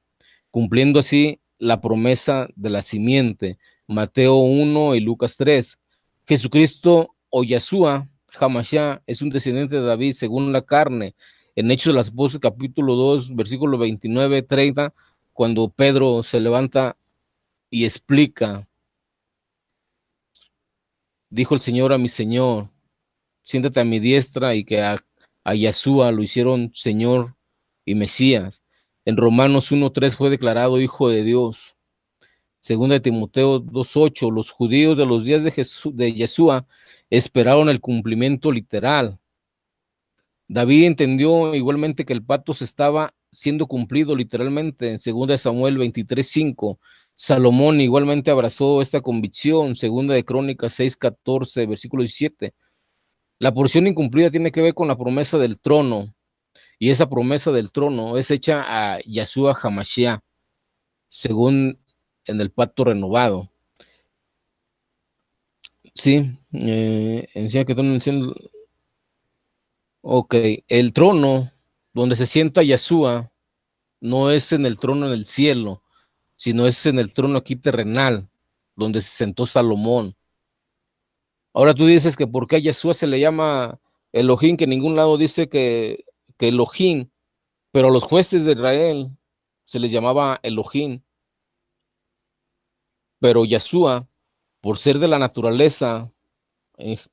cumpliendo así la promesa de la simiente, Mateo 1 y Lucas 3. Jesucristo o Yahshua Hamashiach es un descendiente de David según la carne. En Hechos de los Apóstoles capítulo 2, versículo 29-30, cuando Pedro se levanta y explica, dijo el Señor a mi Señor, siéntate a mi diestra, y que a Yahshua lo hicieron Señor y Mesías. En Romanos 1:3 fue declarado Hijo de Dios. Segunda de Timoteo 2:8, los judíos de los días de Yeshua esperaron el cumplimiento literal. David entendió igualmente que el pacto se estaba siendo cumplido literalmente en 2 Samuel 23:5. Salomón igualmente abrazó esta convicción, 2 de Crónicas 6:14, versículo 17. La porción incumplida tiene que ver con la promesa del trono, y esa promesa del trono es hecha a Yahshua Hamashiach, según en el pacto renovado. Sí, encima que ok, el trono donde se sienta Yahshua no es en el trono en el cielo, sino es en el trono aquí terrenal, donde se sentó Salomón. Ahora tú dices que por qué a Yahshua se le llama Elohim, que en ningún lado dice que Elohim, pero a los jueces de Israel se les llamaba Elohim, pero Yahshua, por ser de la naturaleza,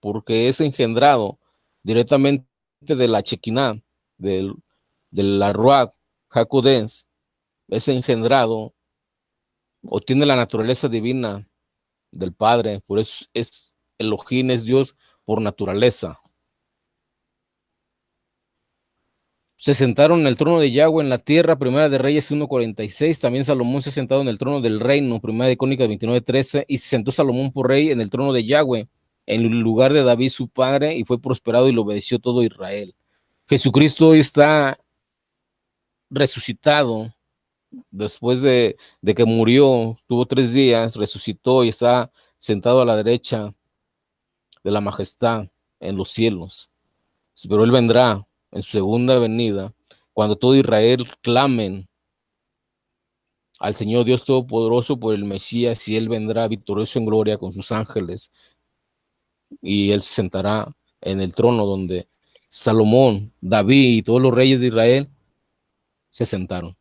porque es engendrado directamente de la Shekinah, de la Ruach HaKodesh, es engendrado o tiene la naturaleza divina del Padre, por eso es Elohim, es Dios por naturaleza. Se sentaron en el trono de Yahweh en la tierra, Primera de Reyes 1:46, también Salomón se sentado en el trono del reino, Primera de Crónicas 29:13, y se sentó Salomón por rey en el trono de Yahweh, en el lugar de David su padre, y fue prosperado y lo obedeció todo Israel. Jesucristo hoy está resucitado, después de que murió, tuvo 3 días, resucitó y está sentado a la derecha de la majestad en los cielos. Pero él vendrá en su segunda venida, cuando todo Israel clamen al Señor Dios Todopoderoso por el Mesías, y él vendrá victorioso en gloria con sus ángeles, y él se sentará en el trono donde Salomón, David y todos los reyes de Israel se sentaron.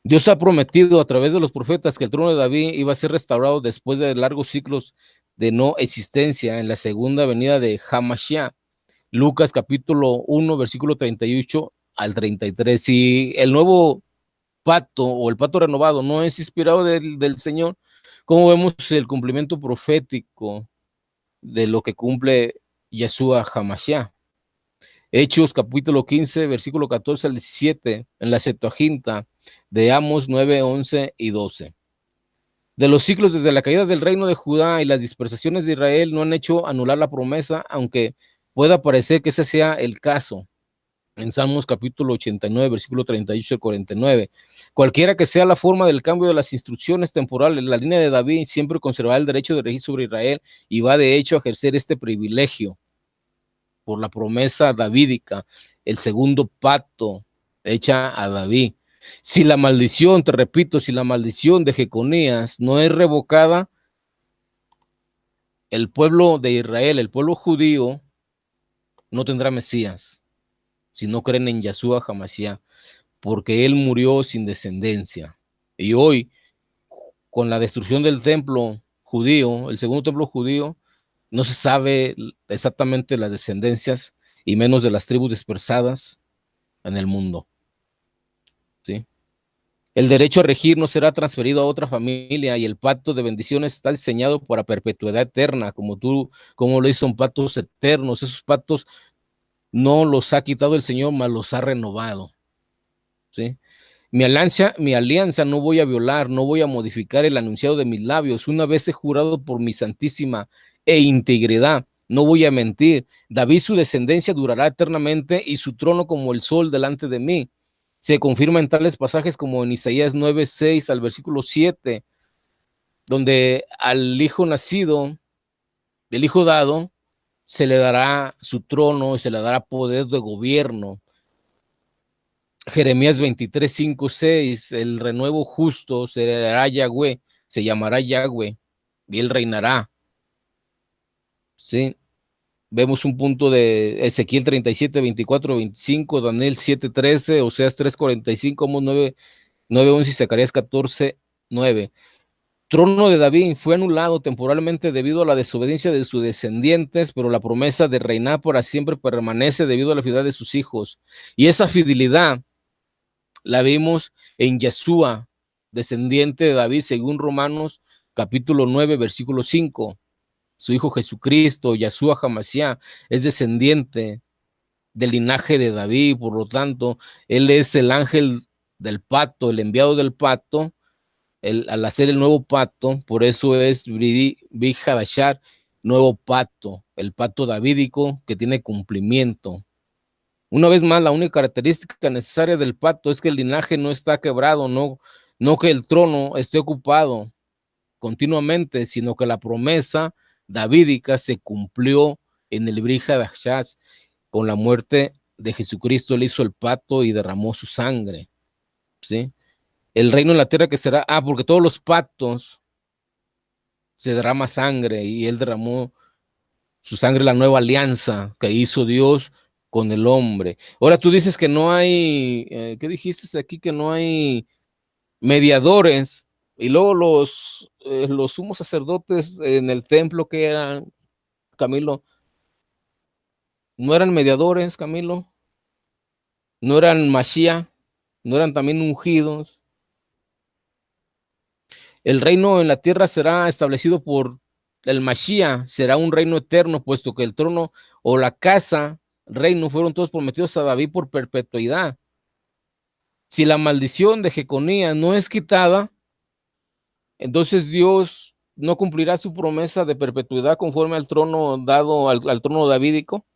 Dios ha prometido a través de los profetas que el trono de David iba a ser restaurado después de largos ciclos de no existencia en la segunda venida de Hamashiach. Lucas capítulo 1, versículo 38 al 33. Si el nuevo pacto o el pacto renovado no es inspirado del Señor, ¿cómo vemos el cumplimiento profético de lo que cumple Yeshua Hamashiach? Hechos capítulo 15, versículo 14 al 17, en la Septuaginta de Amos 9, 11 y 12. De los siglos desde la caída del reino de Judá y las dispersaciones de Israel no han hecho anular la promesa, aunque pueda parecer que ese sea el caso. En Salmos capítulo 89, versículo 38 al 49. Cualquiera que sea la forma del cambio de las instrucciones temporales, la línea de David siempre conservará el derecho de regir sobre Israel y va de hecho a ejercer este privilegio por la promesa davídica, el segundo pacto hecha a David. Si la maldición, te repito, si la maldición de Jeconías no es revocada, el pueblo de Israel, el pueblo judío, no tendrá Mesías si no creen en Yahshua HaMashiach, porque él murió sin descendencia. Y hoy, con la destrucción del templo judío, el segundo templo judío, no se sabe exactamente las descendencias y menos de las tribus dispersadas en el mundo. ¿Sí? El derecho a regir no será transferido a otra familia y el pacto de bendiciones está diseñado para perpetuidad eterna, como lo hizo pactos eternos. Esos pactos no los ha quitado el Señor, mas los ha renovado. ¿Sí? Mi alianza no voy a violar, no voy a modificar el anunciado de mis labios. Una vez he jurado por mi santísima e integridad, no voy a mentir. David, su descendencia durará eternamente y su trono como el sol delante de mí. Se confirma en tales pasajes como en Isaías 9:6 al versículo 7, donde al hijo nacido, del hijo dado, se le dará su trono y se le dará poder de gobierno. Jeremías 23:5-6, el renuevo justo será Yahweh, se llamará Yahweh, y él reinará. ¿Sí? Vemos un punto de Ezequiel 37:24-25, Daniel 7:13, Oseas 3:45, Amos 9:11 y Zacarías 14:9. Trono de David fue anulado temporalmente debido a la desobediencia de sus descendientes, pero la promesa de reinar para siempre permanece debido a la fidelidad de sus hijos. Y esa fidelidad la vimos en Yeshua, descendiente de David, según Romanos capítulo 9, versículo 5. Su hijo Jesucristo, Yeshua HaMashiach, es descendiente del linaje de David, por lo tanto, él es el ángel del pacto, el enviado del pacto, al hacer el nuevo pacto, por eso es Brit Hadashah, nuevo pacto, el pacto davídico que tiene cumplimiento. Una vez más, la única característica necesaria del pacto es que el linaje no está quebrado, no que el trono esté ocupado continuamente, sino que la promesa davídica se cumplió en el Brit Hadashah. Con la muerte de Jesucristo, él hizo el pacto y derramó su sangre. ¿Sí? El reino en la tierra que será, porque todos los pactos se derrama sangre y él derramó su sangre, la nueva alianza que hizo Dios con el hombre. Ahora tú dices que no hay, ¿qué dijiste aquí? Que no hay mediadores, y luego los sumos sacerdotes en el templo que eran, Camilo, no eran mediadores, Camilo, no eran Mashiach, no eran también ungidos. El reino en la tierra será establecido por el Mashiach, será un reino eterno, puesto que el trono o la casa, reino, fueron todos prometidos a David por perpetuidad. Si la maldición de Jeconías no es quitada, entonces Dios no cumplirá su promesa de perpetuidad conforme al trono dado, al trono davídico.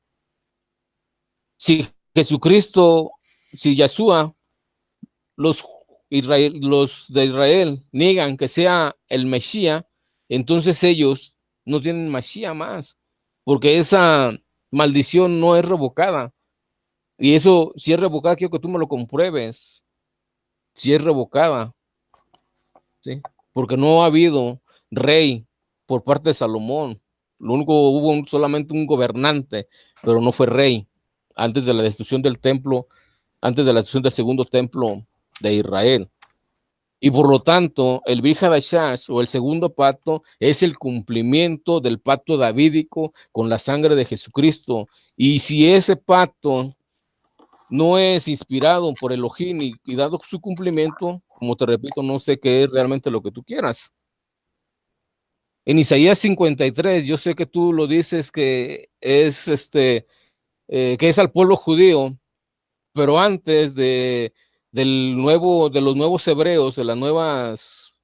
Si Jesucristo, si Yahshua, los de Israel niegan que sea el Mesías, entonces ellos no tienen Mesías más, porque esa maldición no es revocada. Y eso, si es revocada, quiero que tú me lo compruebes. Si es revocada, ¿sí? Porque no ha habido rey por parte de Salomón. Lo único, hubo solamente un gobernante, pero no fue rey. Antes de la destrucción del templo, antes de la destrucción del segundo templo de Israel. Y por lo tanto, el Brit Hadashah o el segundo pacto es el cumplimiento del pacto davídico con la sangre de Jesucristo. Y si ese pacto no es inspirado por Elohim y dado su cumplimiento, como te repito, no sé qué es realmente lo que tú quieras. En Isaías 53, yo sé que tú lo dices que es que es al pueblo judío, pero antes de los nuevos hebreos, de las nuevas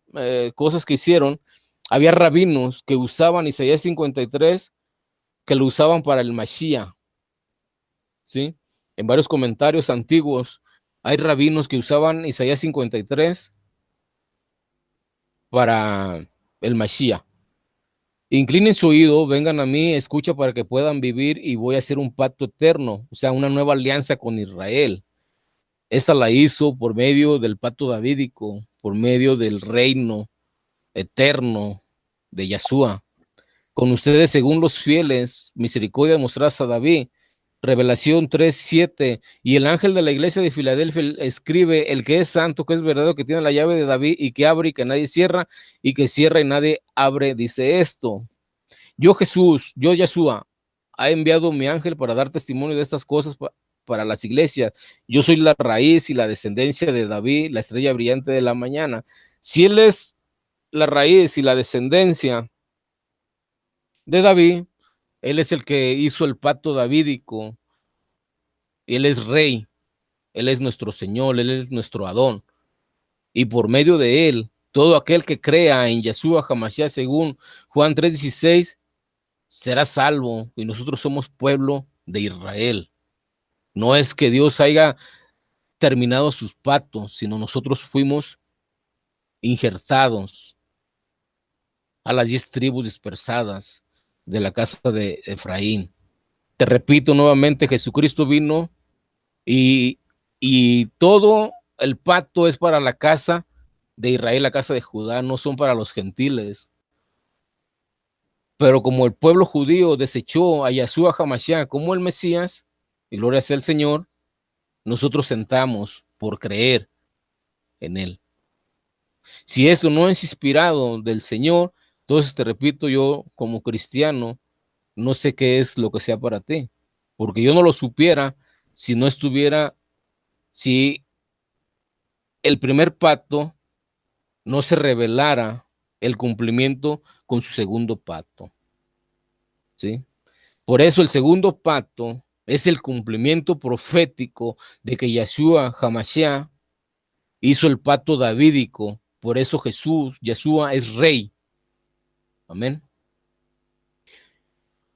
cosas que hicieron, había rabinos que usaban Isaías 53, que lo usaban para el Mashiach, ¿sí? En varios comentarios antiguos hay rabinos que usaban Isaías 53 para el Mashiach. Inclinen su oído, vengan a mí, escucha para que puedan vivir y voy a hacer un pacto eterno, o sea, una nueva alianza con Israel. Esta la hizo por medio del pacto davídico, por medio del reino eterno de Yahshua. Con ustedes, según los fieles, misericordia mostradas a David. Revelación 3:7. Y el ángel de la iglesia de Filadelfia escribe: el que es santo, que es verdadero, que tiene la llave de David, y que abre y que nadie cierra, y que cierra y nadie abre, dice esto: yo Jesús, yo Yahshua, ha enviado mi ángel para dar testimonio de estas cosas para las iglesias. Yo soy la raíz y la descendencia de David, la estrella brillante de la mañana. Si él es la raíz y la descendencia de David, él es el que hizo el pacto davídico, él es rey, él es nuestro Señor, él es nuestro Adón, y por medio de él, todo aquel que crea en Yahshua HaMashiach, según Juan 3:16, será salvo, y nosotros somos pueblo de Israel. No es que Dios haya terminado sus pactos, sino nosotros fuimos injertados a las 10 tribus dispersadas de la casa de Efraín. Te repito nuevamente, Jesucristo vino y todo el pacto es para la casa de Israel, la casa de Judá, no son para los gentiles. Pero como el pueblo judío desechó a Yahshua HaMashiach como el Mesías, y gloria sea el Señor, nosotros sentamos por creer en él. Si eso no es inspirado del Señor, entonces te repito, yo como cristiano no sé qué es lo que sea para ti, porque yo no lo supiera si no estuviera, si el primer pacto no se revelara el cumplimiento con su segundo pacto, ¿sí? Por eso el segundo pacto es el cumplimiento profético de que Yahshua HaMashiach hizo el pacto davídico. Por eso Jesús, Yahshua, es rey. Amén.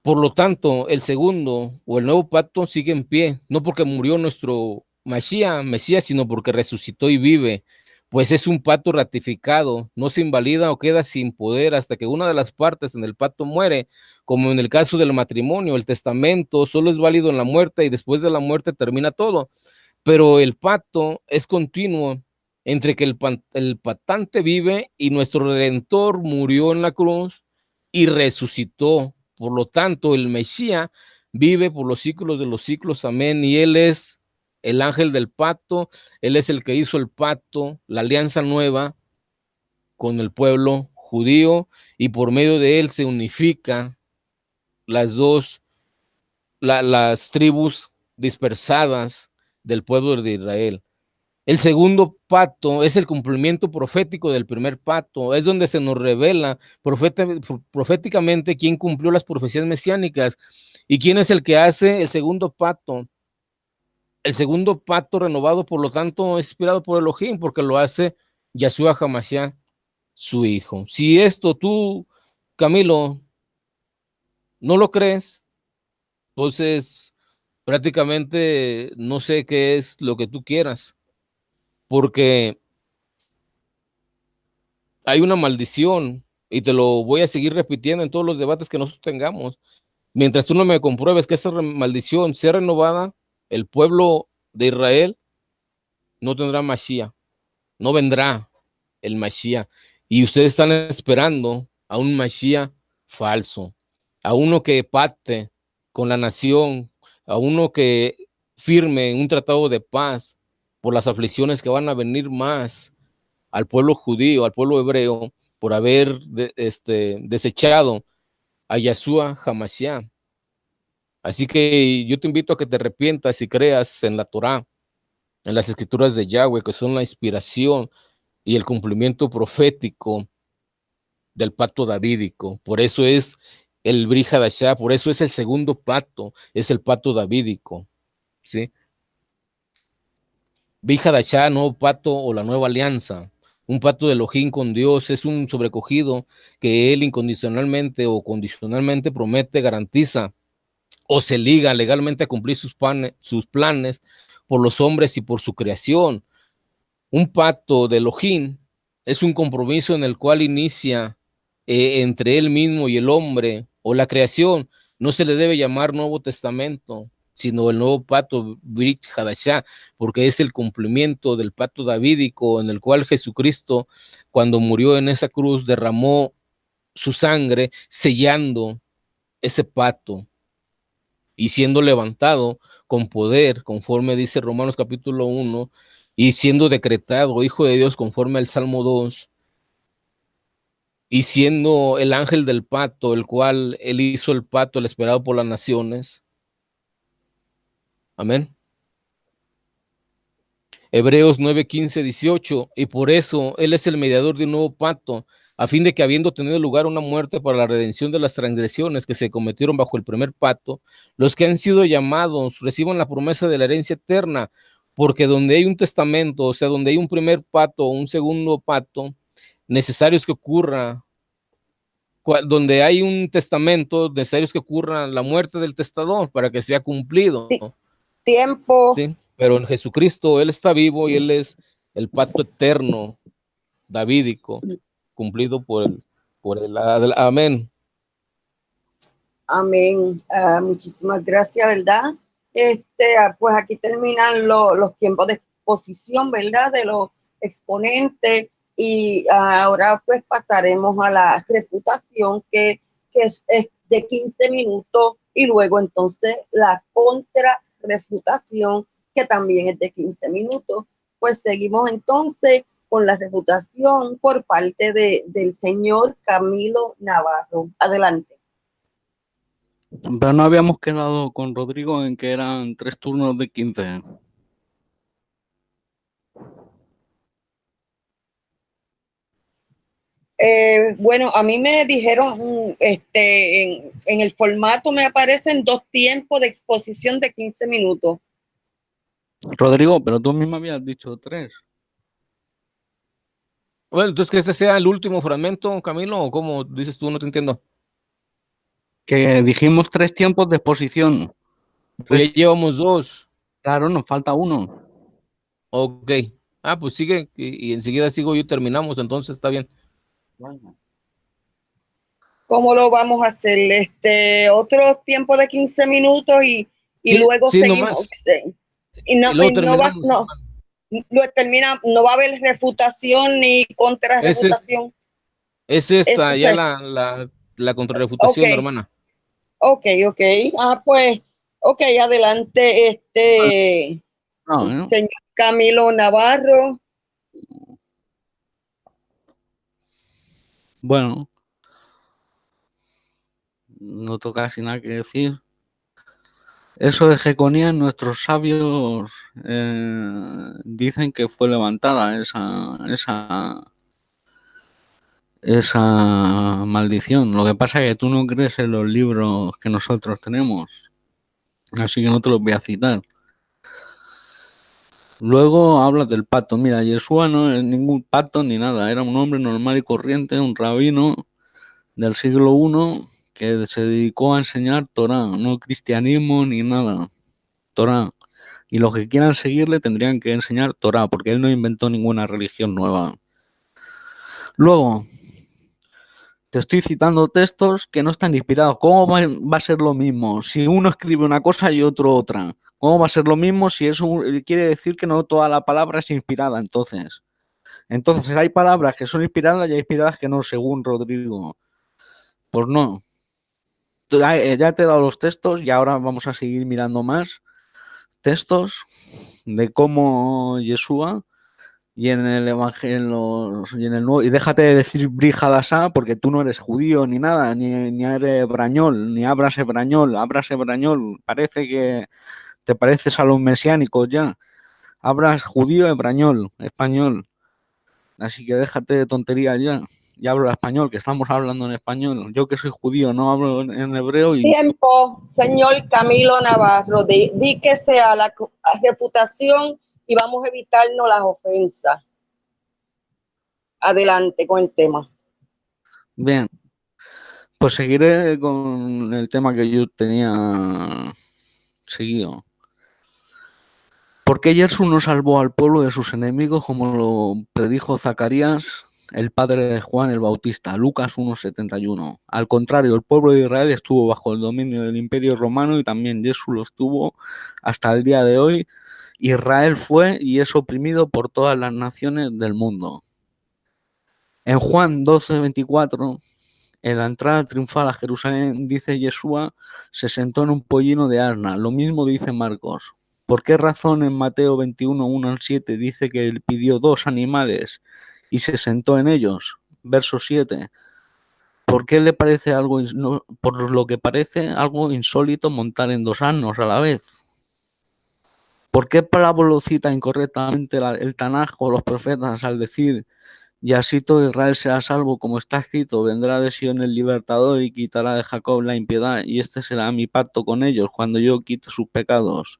Por lo tanto, el segundo o el nuevo pacto sigue en pie, no porque murió nuestro Mesías, sino porque resucitó y vive, pues es un pacto ratificado, no se invalida o queda sin poder hasta que una de las partes en el pacto muere, como en el caso del matrimonio. El testamento solo es válido en la muerte y después de la muerte termina todo, pero el pacto es continuo entre que el pactante vive y nuestro Redentor murió en la cruz y resucitó. Por lo tanto, el Mesías vive por los siglos de los siglos, amén, y él es el ángel del pacto, él es el que hizo el pacto, la alianza nueva con el pueblo judío, y por medio de él se unifica las las tribus dispersadas del pueblo de Israel. El segundo pacto es el cumplimiento profético del primer pacto, es donde se nos revela proféticamente quién cumplió las profecías mesiánicas y quién es el que hace el segundo pacto. El segundo pacto renovado, por lo tanto, es inspirado por Elohim, porque lo hace Yahshua HaMashiach, su hijo. Si esto tú, Camilo, no lo crees, entonces prácticamente no sé qué es lo que tú quieras, porque hay una maldición, y te lo voy a seguir repitiendo en todos los debates que nosotros tengamos. Mientras tú no me compruebes que esa maldición sea renovada, el pueblo de Israel no tendrá Mashiach, no vendrá el Mashiach. Y ustedes están esperando a un Mashiach falso, a uno que pacte con la nación, a uno que firme un tratado de paz por las aflicciones que van a venir más al pueblo judío, al pueblo hebreo, por haber desechado a Yahshua HaMashiach. Así que yo te invito a que te arrepientas y creas en la Torá, en las escrituras de Yahweh, que son la inspiración y el cumplimiento profético del pacto davídico. Por eso es el Brit Hadashah, por eso es el segundo pacto, es el pacto davídico, ¿sí? Brit Hadashah, nuevo pacto o la nueva alianza. Un pacto de Elohim con Dios es un sobrecogido que él incondicionalmente o condicionalmente promete, garantiza o se liga legalmente a cumplir sus planes por los hombres y por su creación. Un pacto de Elohim es un compromiso en el cual inicia entre él mismo y el hombre o la creación. No se le debe llamar Nuevo Testamento, sino el nuevo pacto, Brit Hadashah, porque es el cumplimiento del pacto davídico en el cual Jesucristo, cuando murió en esa cruz, derramó su sangre sellando ese pacto y siendo levantado con poder, conforme dice Romanos capítulo 1, y siendo decretado hijo de Dios conforme al Salmo 2, y siendo el ángel del pacto, el cual él hizo el pacto, el esperado por las naciones. Amén. Hebreos 9, 15, 18, y por eso él es el mediador de un nuevo pacto, a fin de que habiendo tenido lugar una muerte para la redención de las transgresiones que se cometieron bajo el primer pacto, los que han sido llamados reciban la promesa de la herencia eterna, porque donde hay un testamento, o sea, donde hay un primer pacto o un segundo pacto, necesario es que ocurra, donde hay un testamento, necesario es que ocurra la muerte del testador para que sea cumplido. Tiempo. Sí, pero en Jesucristo Él está vivo y Él es el pacto eterno, davídico, cumplido por el amén. Amén. Muchísimas gracias, ¿verdad? Pues aquí terminan los tiempos de exposición, ¿verdad? De los exponentes y ahora pues pasaremos a la refutación que es de 15 minutos y luego entonces la contrarrefutación que también es de 15 minutos. Pues seguimos entonces con la refutación por parte del señor Camilo Navarro. Adelante. Pero no habíamos quedado con Rodrigo en que eran 3 turnos de 15. Bueno, a mí me dijeron, en el formato me aparecen 2 tiempos de exposición de 15 minutos. Rodrigo, pero tú mismo habías dicho 3. Bueno, entonces que este sea el último fragmento, Camilo, o cómo dices tú, no te entiendo. Que dijimos 3 tiempos de exposición. Pues ya llevamos 2. Claro, nos falta uno. Ok. Ah, pues sigue y enseguida sigo yo y terminamos, entonces está bien. Bueno. ¿Cómo lo vamos a hacer? Otro tiempo de 15 minutos y Sí, luego sí, seguimos. nomás. Y no, Y luego no va, terminamos. no va a haber refutación ni contrarrefutación. Es Eso esta, ya se, la ok, contrarrefutación, hermana. ok. Pues, ok, adelante, No, ¿no? señor Camilo Navarro. Bueno, no toca casi nada que decir. Eso de Jeconía, nuestros sabios dicen que fue levantada esa maldición. Lo que pasa es que tú no crees en los libros que nosotros tenemos, así que no te los voy a citar. Luego hablas del pacto. Mira, Yeshua no es ningún pacto ni nada, era un hombre normal y corriente, un rabino del siglo I que se dedicó a enseñar Torah, no cristianismo ni nada, Torah. Y los que quieran seguirle tendrían que enseñar Torah, porque él no inventó ninguna religión nueva. Luego, te estoy citando textos que no están inspirados. ¿Cómo va a ser lo mismo si uno escribe una cosa y otro otra? ¿Cómo va a ser lo mismo si eso quiere decir que no toda la palabra es inspirada? Entonces hay palabras que son inspiradas y hay inspiradas que no, según Rodrigo. Pues no. Ya te he dado los textos y ahora vamos a seguir mirando más textos de cómo Yeshua y en el Evangelio y en el Nuevo, y déjate de decir Brijadasá porque tú no eres judío ni nada, ni eres brañol, ni abras hebrañol, parece que te pareces a los mesiánicos ya. Hablas judío, hebrañol, español. Así que déjate de tonterías ya. Ya hablo español, que estamos hablando en español. Yo que soy judío no hablo en hebreo y... Tiempo, señor Camilo Navarro, di que sea la refutación y vamos a evitarnos las ofensas. Adelante con el tema. Bien, pues seguiré con el tema que yo tenía seguido. ¿Por qué Jesús no salvó al pueblo de sus enemigos como lo predijo Zacarías el padre de Juan el Bautista, Lucas 1:71. Al contrario, el pueblo de Israel estuvo bajo el dominio del Imperio Romano y también Jesús lo estuvo hasta el día de hoy. Israel fue y es oprimido por todas las naciones del mundo. En Juan 12:24, en la entrada triunfal a Jerusalén, dice Yeshua, se sentó en un pollino de asna. Lo mismo dice Marcos. ¿Por qué razón en Mateo 21:1-7 dice que él pidió 2 animales y se sentó en ellos? Verso 7. ¿Por qué le parece algo, por lo que parece algo insólito montar en 2 asnos a la vez? ¿Por qué Pablo cita incorrectamente el Tanaj o los profetas al decir y así todo Israel será salvo, como está escrito, vendrá de Sion el libertador y quitará de Jacob la impiedad, y este será mi pacto con ellos cuando yo quite sus pecados?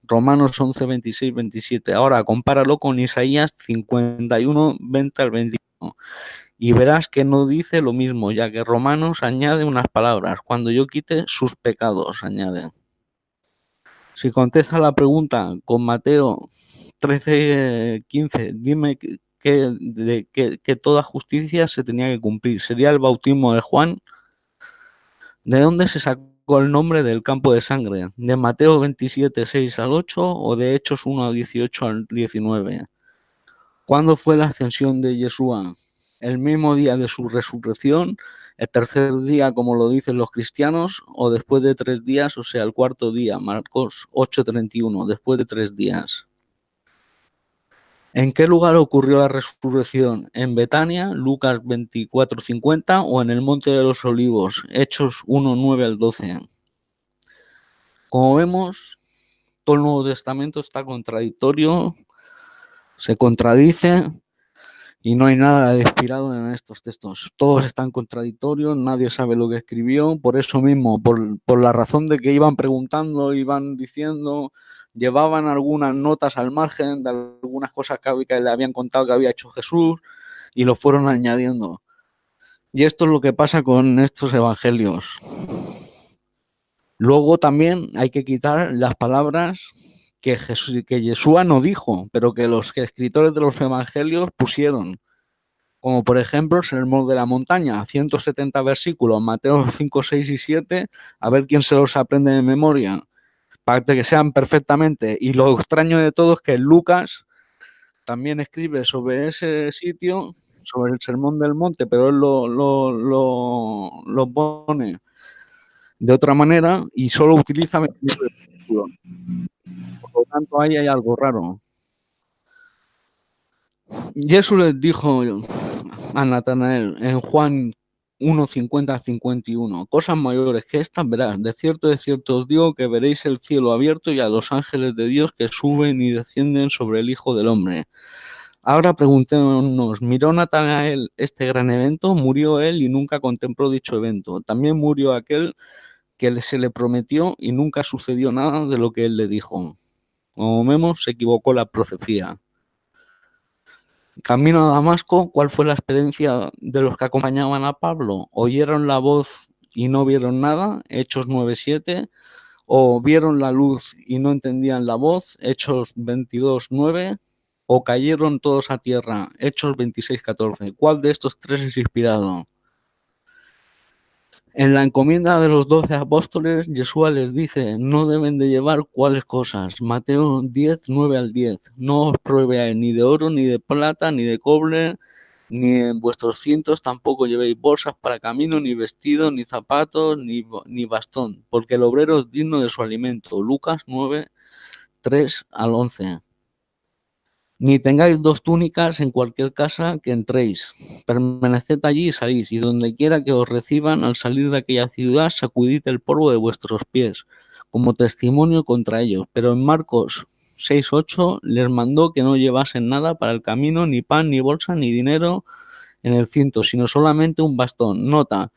Romanos 11:26-27. Ahora compáralo con Isaías 51:20-21 y verás que no dice lo mismo, ya que Romanos añade unas palabras, cuando yo quite sus pecados, añade. Si contesta la pregunta con Mateo 13:15, dime que toda justicia se tenía que cumplir. ¿Sería el bautismo de Juan? ¿De dónde se sacó el nombre del campo de sangre? ¿De Mateo 27:6-8 o de Hechos 1:18-19? ¿Cuándo fue la ascensión de Yeshua? ¿El mismo día de su resurrección? ¿El tercer día, como lo dicen los cristianos? ¿O después de 3 días, o sea, el cuarto día? Marcos 8:31, después de 3 días. ¿En qué lugar ocurrió la resurrección? ¿En Betania, Lucas 24:50 o en el Monte de los Olivos, Hechos 1:9-12? Como vemos, todo el Nuevo Testamento está contradictorio, se contradice y no hay nada de inspirado en estos textos. Todos están contradictorios, nadie sabe lo que escribió, por eso mismo, por la razón de que iban preguntando, iban diciendo, llevaban algunas notas al margen de algunas cosas que le habían contado que había hecho Jesús y lo fueron añadiendo. Y esto es lo que pasa con estos evangelios. Luego también hay que quitar las palabras que Yeshua no dijo, pero que los escritores de los evangelios pusieron. Como por ejemplo el Sermón de la Montaña, 170 versículos, Mateo 5, 6 y 7, a ver quién se los aprende de memoria, para que sean perfectamente. Y lo extraño de todo es que Lucas también escribe sobre ese sitio, sobre el Sermón del Monte, pero él lo pone de otra manera y solo utiliza 29 versículos. Por lo tanto, ahí hay algo raro. Jesús les dijo a Natanael en Juan 1:50-51, cosas mayores que estas verás, de cierto os digo que veréis el cielo abierto y a los ángeles de Dios que suben y descienden sobre el Hijo del Hombre. Ahora preguntémonos, ¿miró Natanael este gran evento? Murió él y nunca contempló dicho evento. También murió aquel que se le prometió y nunca sucedió nada de lo que él le dijo. Como vemos, se equivocó la profecía. Camino a Damasco, ¿cuál fue la experiencia de los que acompañaban a Pablo? ¿Oyeron la voz y no vieron nada? Hechos 9:7. ¿O vieron la luz y no entendían la voz? Hechos 22:9. ¿O cayeron todos a tierra? Hechos 26:14. ¿Cuál de estos tres es inspirado? En la encomienda de los 12 apóstoles, Yeshua les dice, no deben de llevar cuáles cosas. Mateo 10:9-10. No os proveáis ni de oro, ni de plata, ni de cobre, ni en vuestros cintos tampoco llevéis bolsas para camino, ni vestido, ni zapatos, ni bastón, porque el obrero es digno de su alimento. Lucas 9:3-11. Ni tengáis 2 túnicas en cualquier casa que entréis. Permaneced allí y salís, y donde quiera que os reciban, al salir de aquella ciudad, sacudid el polvo de vuestros pies, como testimonio contra ellos. Pero en Marcos 6:8 les mandó que no llevasen nada para el camino, ni pan, ni bolsa, ni dinero en el cinto, sino solamente un bastón. Nota,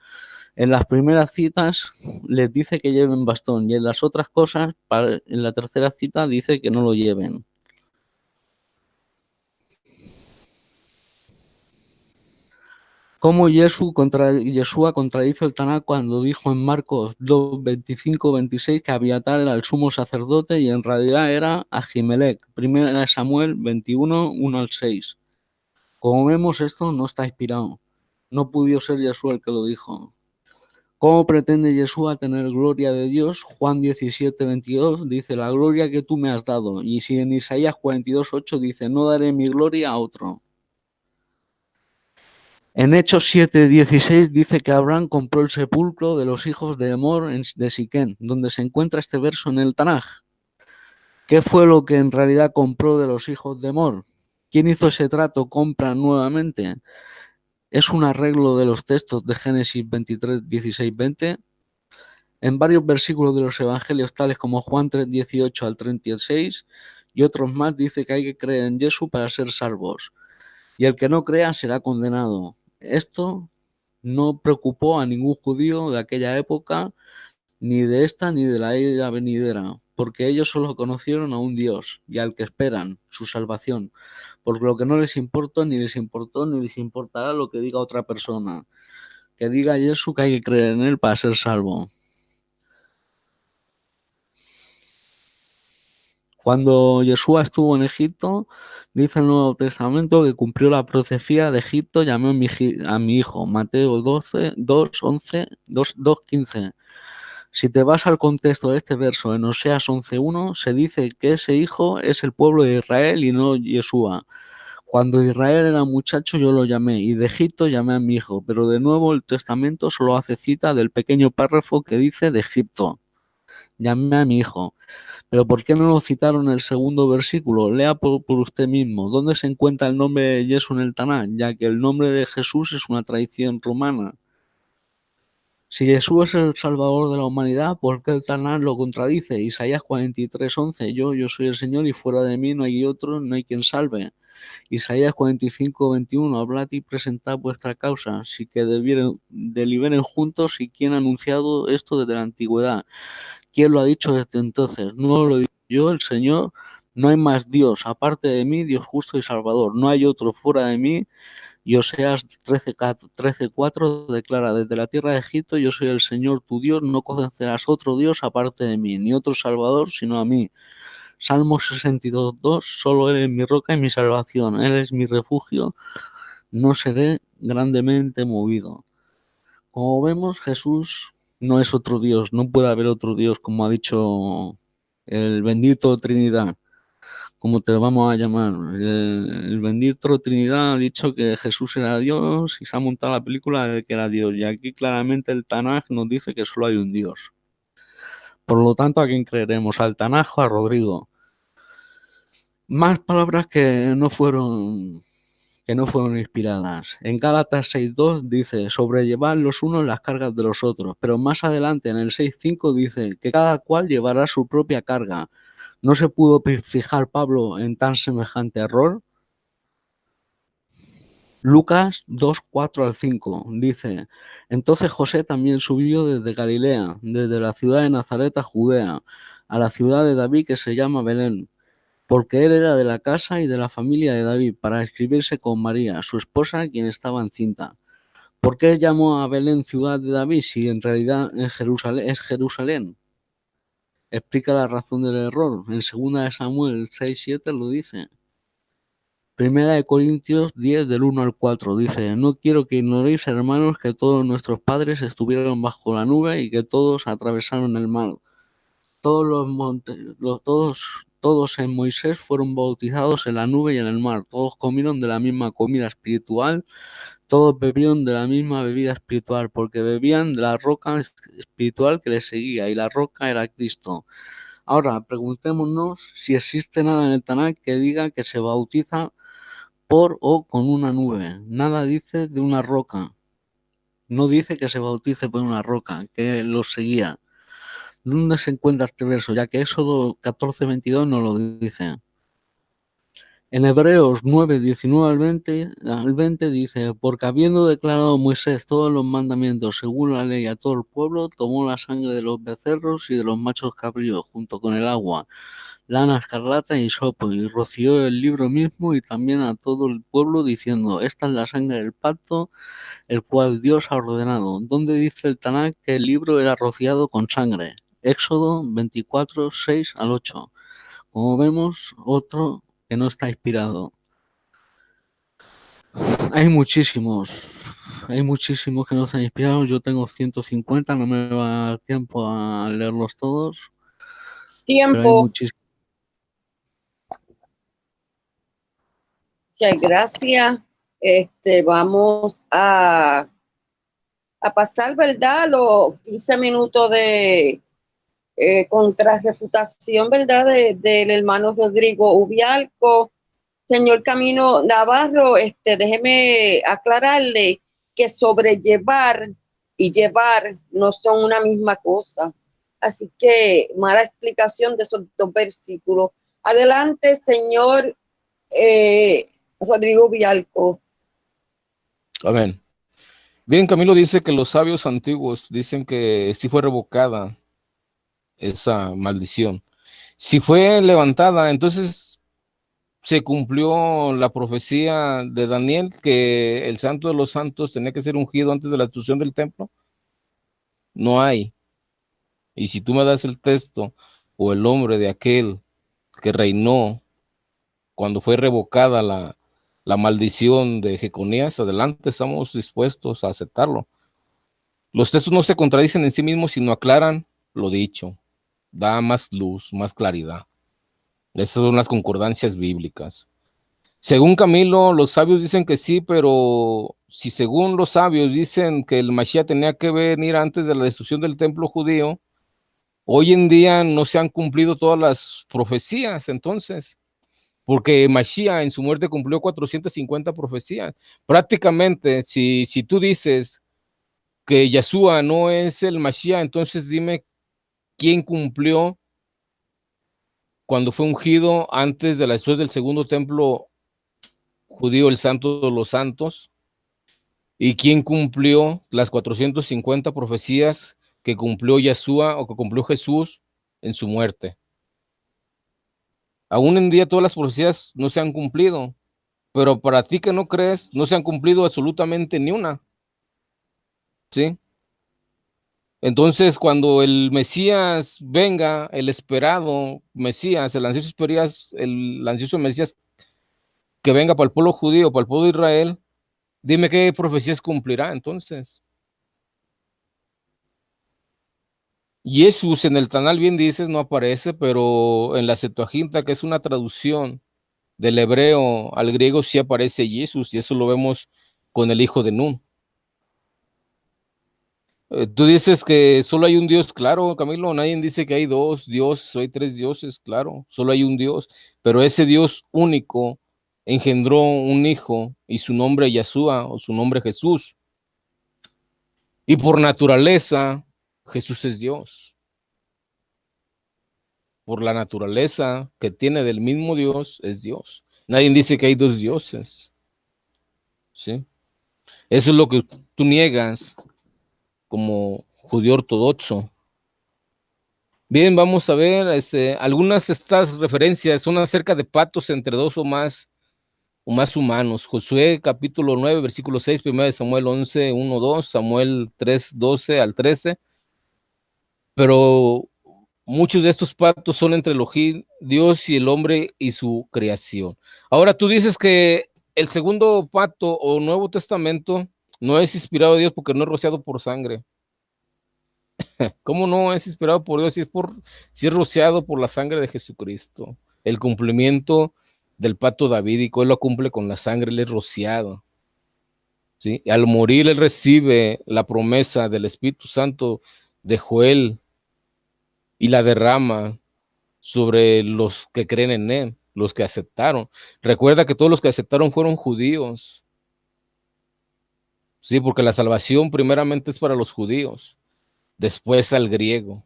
en las primeras citas les dice que lleven bastón, y en las otras cosas, en la tercera cita, dice que no lo lleven. ¿Cómo Yeshua contradice el Tanaj cuando dijo en Marcos 2:25-26 que Abiatar era el sumo sacerdote y en realidad era Ahimelech? 1 Samuel 21:1-6. Como vemos, esto no está inspirado. No pudo ser Jesús el que lo dijo. ¿Cómo pretende Jesús tener gloria de Dios? Juan 17:22 dice, la gloria que tú me has dado. Y si en Isaías 42:8 dice, no daré mi gloria a otro. En Hechos 7:16 dice que Abraham compró el sepulcro de los hijos de Emor de Siquén, donde se encuentra este verso en el Tanaj. ¿Qué fue lo que en realidad compró de los hijos de Emor? ¿Quién hizo ese trato? Compra nuevamente. Es un arreglo de los textos de Génesis 23, 16, 20. En varios versículos de los evangelios, tales como Juan 3:18 al 36, y otros más, dice que hay que creer en Jesús para ser salvos. Y el que no crea será condenado. Esto no preocupó a ningún judío de aquella época, ni de esta ni de la era venidera, porque ellos solo conocieron a un Dios y al que esperan su salvación, porque lo que no les importó, ni les importó, ni les importará lo que diga otra persona, que diga Jesús que hay que creer en él para ser salvo. Cuando Yeshua estuvo en Egipto, dice el Nuevo Testamento que cumplió la profecía de Egipto, llamó a mi hijo, Mateo 12, 2, 11, 2, 2, 15. Si te vas al contexto de este verso, en Oseas 11:1, se dice que ese hijo es el pueblo de Israel y no Yeshua. Cuando Israel era muchacho yo lo llamé, y de Egipto llamé a mi hijo, pero de nuevo el testamento solo hace cita del pequeño párrafo que dice de Egipto. Llamé a mi hijo. Pero ¿por qué no lo citaron en el segundo versículo? Lea por usted mismo. ¿Dónde se encuentra el nombre de Jesús en el Tanaj? Ya que el nombre de Jesús es una tradición romana. Si Jesús es el Salvador de la humanidad, ¿por qué el Tanaj lo contradice? Isaías 43:11, yo soy el Señor y fuera de mí no hay otro, no hay quien salve. Isaías 45:21, hablad y presentad vuestra causa, si que deliberen juntos y quién ha anunciado esto desde la antigüedad. ¿Quién lo ha dicho desde entonces? No lo digo yo, el Señor. No hay más Dios, aparte de mí, Dios justo y salvador. No hay otro fuera de mí. Y Oseas 13:4 declara, desde la tierra de Egipto yo soy el Señor tu Dios, no conocerás otro Dios aparte de mí, ni otro salvador sino a mí. Salmo 62:2, solo Él es mi roca y mi salvación, Él es mi refugio, no seré grandemente movido. Como vemos, Jesús no es otro Dios, no puede haber otro Dios, como ha dicho el bendito Trinidad, como te vamos a llamar. El bendito Trinidad ha dicho que Jesús era Dios y se ha montado la película de que era Dios. Y aquí claramente el Tanaj nos dice que solo hay un Dios. Por lo tanto, ¿a quién creeremos? ¿Al Tanaj o a Rodrigo? Más palabras que no fueron inspiradas. En Gálatas 6:2 dice, sobrellevar los unos las cargas de los otros, pero más adelante en el 6:5 dice que cada cual llevará su propia carga. ¿No se pudo fijar Pablo en tan semejante error? Lucas 2:4-5 dice, entonces José también subió desde Galilea, desde la ciudad de Nazaret a Judea, a la ciudad de David que se llama Belén, porque él era de la casa y de la familia de David, para inscribirse con María, su esposa, quien estaba encinta. ¿Por qué llamó a Belén ciudad de David si en realidad en Jerusalén es Jerusalén? Explica la razón del error. En 2 Samuel 6:7 lo dice. Primera de Corintios 10 del 1 al 4 dice, no quiero que ignoréis, hermanos, que todos nuestros padres estuvieron bajo la nube y que todos atravesaron el mar. Todos en Moisés fueron bautizados en la nube y en el mar. Todos comieron de la misma comida espiritual. Todos bebieron de la misma bebida espiritual, porque bebían de la roca espiritual que les seguía, y la roca era Cristo. Ahora, preguntémonos si existe nada en el Tanaj que diga que se bautiza por o con una nube. Nada dice de una roca. No dice que se bautice por una roca, que los seguía. ¿Dónde se encuentra este verso? Ya que Éxodo 14:22 no lo dice. En Hebreos 9:19 al 20 dice, porque habiendo declarado Moisés todos los mandamientos según la ley a todo el pueblo, tomó la sangre de los becerros y de los machos cabríos junto con el agua, lana escarlata y hisopo, y roció el libro mismo y también a todo el pueblo diciendo, esta es la sangre del pacto, el cual Dios ha ordenado. ¿Dónde dice el Tanaj que el libro era rociado con sangre? Éxodo 24:6-8. Como vemos, otro que no está inspirado. Hay muchísimos que nos han inspirado. Yo tengo 150, no me va a dar tiempo a leerlos todos. Pero hay Tiempo. muchísimos. Muchas gracias. Vamos a pasar, ¿verdad? Los 15 minutos de contrarrefutación, ¿verdad? Del hermano Rodrigo Ubialco. Señor Camino Navarro, déjeme aclararle que sobrellevar y llevar no son una misma cosa. Así que mala explicación de esos dos versículos. Adelante, señor Rodrigo Ubialco. Amén. Bien, Camilo dice que los sabios antiguos dicen que sí fue revocada esa maldición. Si fue levantada, entonces se cumplió la profecía de Daniel que el santo de los santos tenía que ser ungido antes de la destrucción del templo. No hay. Y si tú me das el texto o el nombre de aquel que reinó cuando fue revocada la maldición de Jeconías, adelante, estamos dispuestos a aceptarlo. Los textos no se contradicen en sí mismos, sino aclaran lo dicho, da más luz, más claridad. Esas son las concordancias bíblicas. Según Camilo, los sabios dicen que sí, pero si según los sabios dicen que el Mashiach tenía que venir antes de la destrucción del templo judío, hoy en día no se han cumplido todas las profecías, entonces, porque Mashiach en su muerte cumplió 450 profecías. Prácticamente, si tú dices que Yeshua no es el Mashiach, entonces dime quién cumplió cuando fue ungido antes de la destrucción del segundo templo judío, el Santo de los Santos, y quién cumplió las 450 profecías que cumplió Yeshua o que cumplió Jesús en su muerte. Aún en día todas las profecías no se han cumplido, pero para ti que no crees, no se han cumplido absolutamente ni una. ¿Sí? Entonces, cuando el Mesías venga, el esperado Mesías, el ansioso Mesías que venga para el pueblo judío, para el pueblo de Israel, dime qué profecías cumplirá entonces. Jesús en el Tanal, bien dices, no aparece, pero en la Septuaginta, que es una traducción del hebreo al griego, sí aparece Jesús, y eso lo vemos con el hijo de Nun. Tú dices que solo hay un Dios, claro, Camilo, nadie dice que hay dos dioses, hay tres dioses, claro, solo hay un Dios, pero ese Dios único engendró un hijo y su nombre Yeshua o su nombre Jesús. Y por naturaleza, Jesús es Dios. Por la naturaleza que tiene del mismo Dios, es Dios. Nadie dice que hay dos dioses. ¿Sí? Eso es lo que tú niegas como judío ortodoxo. Bien, vamos a ver, algunas de estas referencias son acerca de pactos entre dos o más humanos. Josué capítulo 9, versículo 6, 1 Samuel 11, 1, 2, Samuel 3, 12 al 13. Pero muchos de estos pactos son entre Elohim, Dios y el hombre y su creación. Ahora tú dices que el segundo pacto o Nuevo Testamento no es inspirado de Dios porque no es rociado por sangre. ¿Cómo no es inspirado por Dios si es rociado por la sangre de Jesucristo? El cumplimiento del pacto davídico, él lo cumple con la sangre, él es rociado. ¿Sí? Y al morir, él recibe la promesa del Espíritu Santo de Joel y la derrama sobre los que creen en él, los que aceptaron. Recuerda que todos los que aceptaron fueron judíos. Sí, porque la salvación primeramente es para los judíos, después al griego.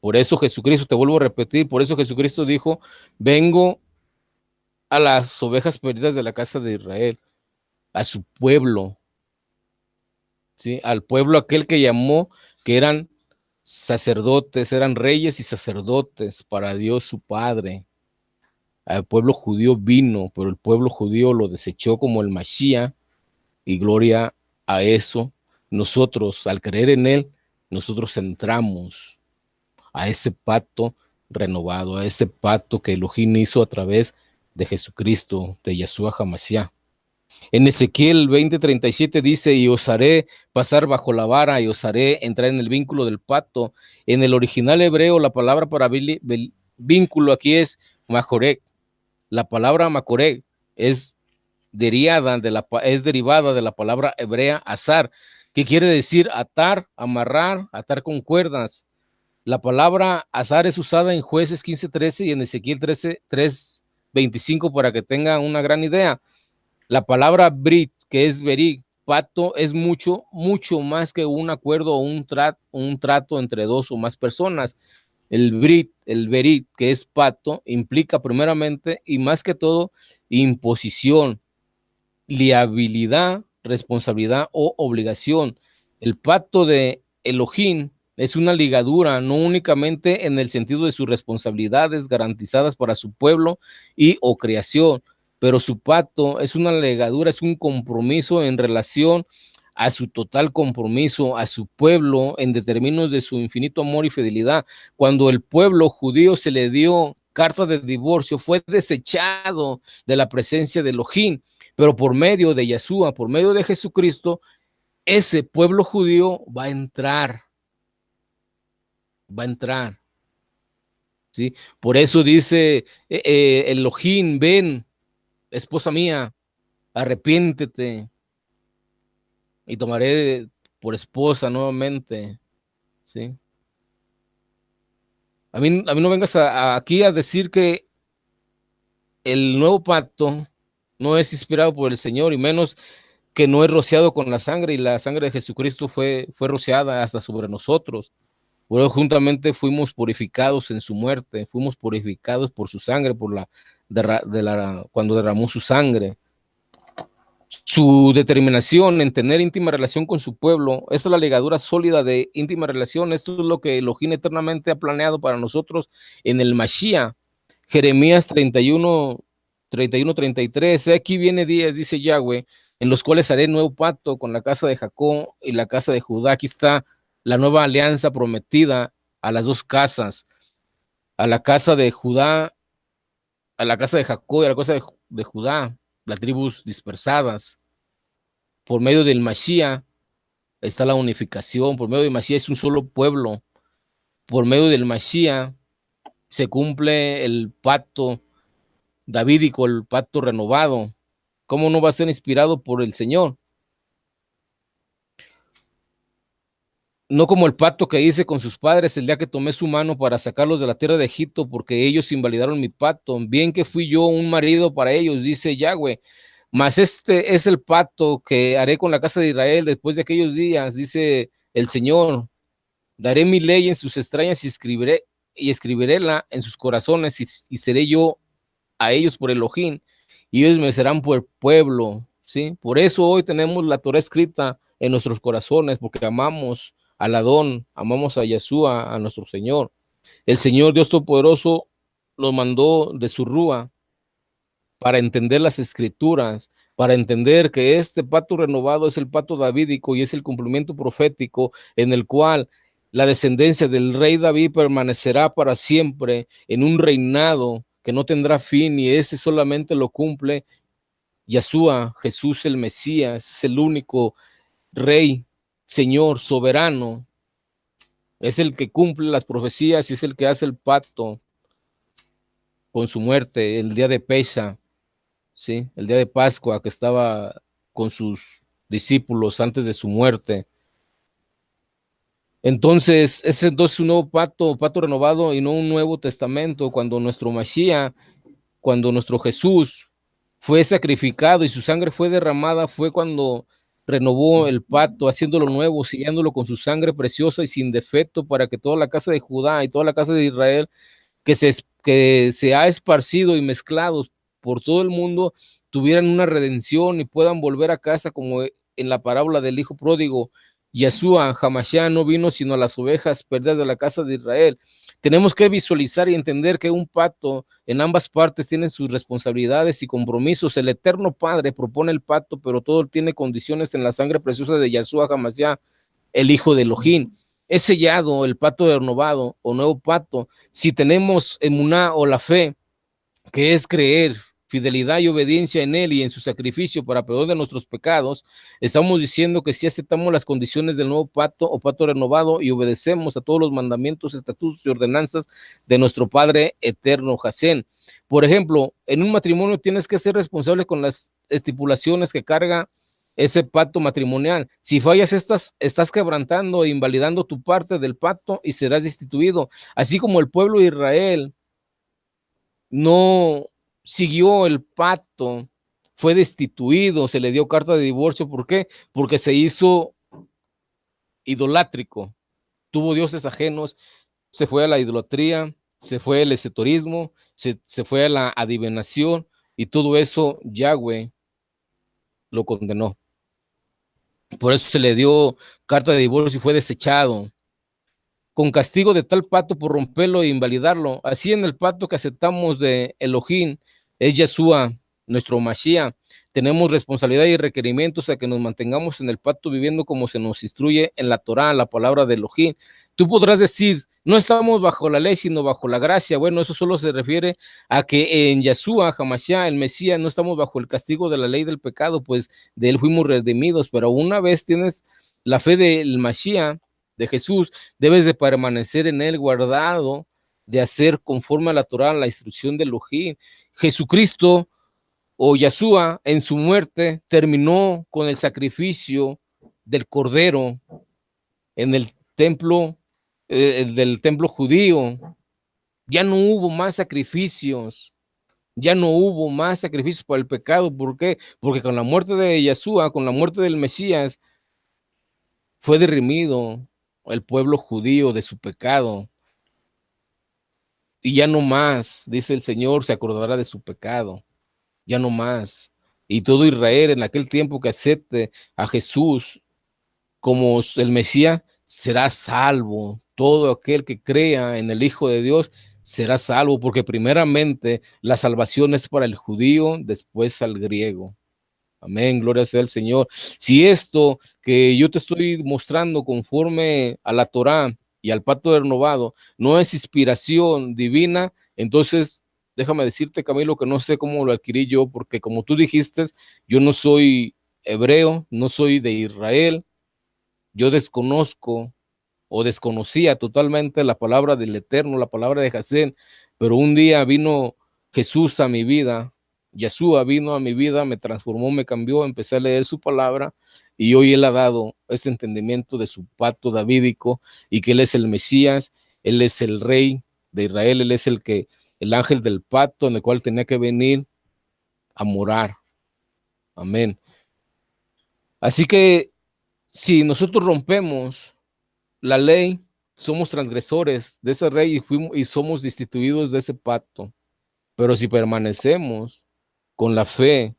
Por eso Jesucristo, te vuelvo a repetir, por eso Jesucristo dijo, vengo a las ovejas perdidas de la casa de Israel, a su pueblo, ¿sí? Al pueblo aquel que llamó, que eran sacerdotes, eran reyes y sacerdotes para Dios su Padre. Al pueblo judío vino, pero el pueblo judío lo desechó como el Mashiach, y gloria a eso. Nosotros, al creer en él, nosotros entramos a ese pacto renovado, a ese pacto que Elohim hizo a través de Jesucristo, de Yeshua HaMashiach. En Ezequiel 20:37 dice, y os haré pasar bajo la vara y os haré entrar en el vínculo del pacto. En el original hebreo, la palabra para vínculo aquí es majorek. La palabra majorek es derivada de la palabra hebrea azar, que quiere decir atar, amarrar, atar con cuerdas. La palabra azar es usada en Jueces 15:13 y en Ezequiel 3:25 para que tengan una gran idea. La palabra brit, que es verig, pacto, es mucho, mucho más que un acuerdo o un trato entre dos o más personas. El brit, el verig, que es pacto, implica primeramente y más que todo imposición, liabilidad, responsabilidad o obligación. El pacto de Elohim es una ligadura, no únicamente en el sentido de sus responsabilidades garantizadas para su pueblo y o creación, pero su pacto es una ligadura, es un compromiso en relación a su total compromiso, a su pueblo, en términos de su infinito amor y fidelidad. Cuando el pueblo judío se le dio carta de divorcio, fue desechado de la presencia de Elohim, pero por medio de Yeshua, por medio de Jesucristo, ese pueblo judío va a entrar, ¿sí? Por eso dice Elohim, ven, esposa mía, arrepiéntete y tomaré por esposa nuevamente, ¿sí? A mí no vengas aquí a decir que el nuevo pacto no es inspirado por el Señor, y menos que no es rociado con la sangre, y la sangre de Jesucristo fue rociada hasta sobre nosotros. Pero juntamente fuimos purificados en su muerte, fuimos purificados por su sangre, cuando derramó su sangre. Su determinación en tener íntima relación con su pueblo, esta es la ligadura sólida de íntima relación. Esto es lo que Elohim eternamente ha planeado para nosotros en el Mashiach. Jeremías 31:33, aquí viene días, dice Yahweh, en los cuales haré nuevo pacto con la casa de Jacob y la casa de Judá. Aquí está la nueva alianza prometida a las dos casas, a la casa de Judá, a la casa de Jacob y a la casa de Judá, las tribus dispersadas. Por medio del Mashiach está la unificación, por medio del Mashiach es un solo pueblo, por medio del Mashiach se cumple el pacto davídico, el pacto renovado. ¿Cómo no va a ser inspirado por el Señor? No como el pacto que hice con sus padres el día que tomé su mano para sacarlos de la tierra de Egipto, porque ellos invalidaron mi pacto. Bien que fui yo un marido para ellos, dice Yahweh. Mas este es el pacto que haré con la casa de Israel después de aquellos días, dice el Señor. Daré mi ley en sus extrañas y escribiréla en sus corazones, y seré yo a ellos por Elohim, y ellos me serán por pueblo, ¿sí? Por eso hoy tenemos la Torah escrita en nuestros corazones, porque amamos al Adón, amamos a Yeshua, a nuestro Señor. El Señor Dios Todopoderoso nos mandó de su rúa para entender las escrituras, para entender que este pacto renovado es el pacto davídico y es el cumplimiento profético en el cual la descendencia del rey David permanecerá para siempre en un reinado que no tendrá fin, y ese solamente lo cumple Yeshua, Jesús el Mesías. Es el único rey, Señor, soberano, es el que cumple las profecías y es el que hace el pacto con su muerte el día de Pesha, ¿sí? El día de Pascua, que estaba con sus discípulos antes de su muerte. Entonces, es entonces un nuevo pacto renovado y no un nuevo testamento. Cuando nuestro Mashiach, cuando nuestro Jesús fue sacrificado y su sangre fue derramada, fue cuando renovó el pacto, haciéndolo nuevo, sellándolo con su sangre preciosa y sin defecto, para que toda la casa de Judá y toda la casa de Israel, que se ha esparcido y mezclado por todo el mundo, tuvieran una redención y puedan volver a casa, como en la parábola del hijo pródigo. Yeshua Hamashiach no vino sino a las ovejas perdidas de la casa de Israel. Tenemos que visualizar y entender que un pacto en ambas partes tiene sus responsabilidades y compromisos. El Eterno Padre propone el pacto, pero todo tiene condiciones en la sangre preciosa de Yeshua Hamashiach, el Hijo de Elohim. Es sellado el pacto renovado o nuevo pacto si tenemos emuná o la fe, que es creer fidelidad y obediencia en Él y en su sacrificio para perdón de nuestros pecados, estamos diciendo que si aceptamos las condiciones del nuevo pacto o pacto renovado y obedecemos a todos los mandamientos, estatutos y ordenanzas de nuestro Padre eterno, Jacén. Por ejemplo, en un matrimonio tienes que ser responsable con las estipulaciones que carga ese pacto matrimonial. Si fallas estas, estás quebrantando e invalidando tu parte del pacto y serás destituido. Así como el pueblo de Israel no siguió el pacto, fue destituido, se le dio carta de divorcio. ¿Por qué? Porque se hizo idolátrico, tuvo dioses ajenos, se fue a la idolatría, se fue al esoterismo, se fue a la adivinación, y todo eso Yahweh lo condenó. Por eso se le dio carta de divorcio y fue desechado, con castigo de tal pacto por romperlo e invalidarlo. Así en el pacto que aceptamos de Elohim, es Yeshua, nuestro Mashiach, tenemos responsabilidad y requerimientos a que nos mantengamos en el pacto viviendo como se nos instruye en la Torá, la palabra de Elohim. Tú podrás decir, no estamos bajo la ley, sino bajo la gracia. Bueno, eso solo se refiere a que en Yeshua, Hamashiach, el Mesías, no estamos bajo el castigo de la ley del pecado, pues de él fuimos redimidos. Pero una vez tienes la fe del Mashiach, de Jesús, debes de permanecer en él guardado, de hacer conforme a la Torá, la instrucción de Elohim. Jesucristo o Yeshua en su muerte terminó con el sacrificio del Cordero en el templo, del templo judío. Ya no hubo más sacrificios, ya no hubo más sacrificios para el pecado. ¿Por qué? Porque con la muerte de Yeshua, con la muerte del Mesías, fue redimido el pueblo judío de su pecado. Y ya no más, dice el Señor, se acordará de su pecado. Ya no más. Y todo Israel en aquel tiempo que acepte a Jesús como el Mesías será salvo. Todo aquel que crea en el Hijo de Dios será salvo, porque primeramente la salvación es para el judío, después al griego. Amén, gloria sea al Señor. Si esto que yo te estoy mostrando conforme a la Torá y al pacto renovado no es inspiración divina, entonces déjame decirte, Camilo, que no sé cómo lo adquirí yo, porque como tú dijiste, yo no soy hebreo, no soy de Israel, yo desconozco o desconocía totalmente la palabra del Eterno, la palabra de Jacén, pero un día vino Jesús a mi vida, Yeshua vino a mi vida, me transformó, me cambió, empecé a leer su palabra y hoy Él ha dado ese entendimiento de su pacto davídico y que Él es el Mesías, Él es el Rey de Israel, Él es el ángel del pacto en el cual tenía que venir a morar. Amén. Así que si nosotros rompemos la ley, somos transgresores de ese rey y somos destituidos de ese pacto. Pero si permanecemos con la fe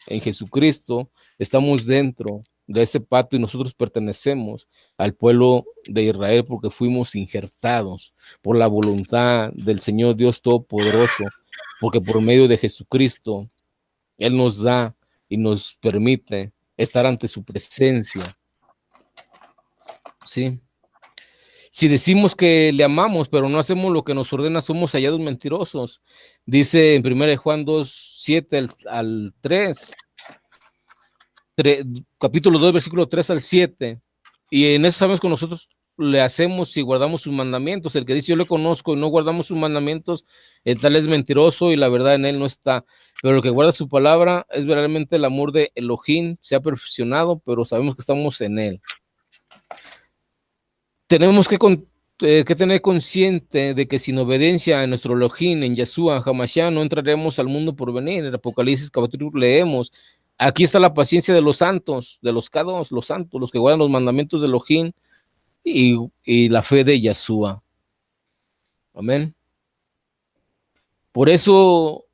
en Jesucristo, estamos dentro de ese pacto y nosotros pertenecemos al pueblo de Israel porque fuimos injertados por la voluntad del Señor Dios Todopoderoso, porque por medio de Jesucristo Él nos da y nos permite estar ante su presencia. Sí. Si decimos que le amamos, pero no hacemos lo que nos ordena, somos hallados mentirosos. Dice en 1 Juan 2, 7 al 3, capítulo 2, versículo 3 al 7. Y en eso sabemos que nosotros le hacemos si guardamos sus mandamientos. El que dice yo le conozco y no guardamos sus mandamientos, el tal es mentiroso y la verdad en él no está. Pero el que guarda su palabra es verdaderamente el amor de Elohim, se ha perfeccionado, pero sabemos que estamos en él. Tenemos que tener consciente de que sin obediencia a nuestro Elohim en Yeshua, Hamashiach, no entraremos al mundo por venir. En el Apocalipsis capítulo leemos, aquí está la paciencia de los santos, de los Kados, los santos, los que guardan los mandamientos de Elohim y la fe de Yeshua. Amén. Por eso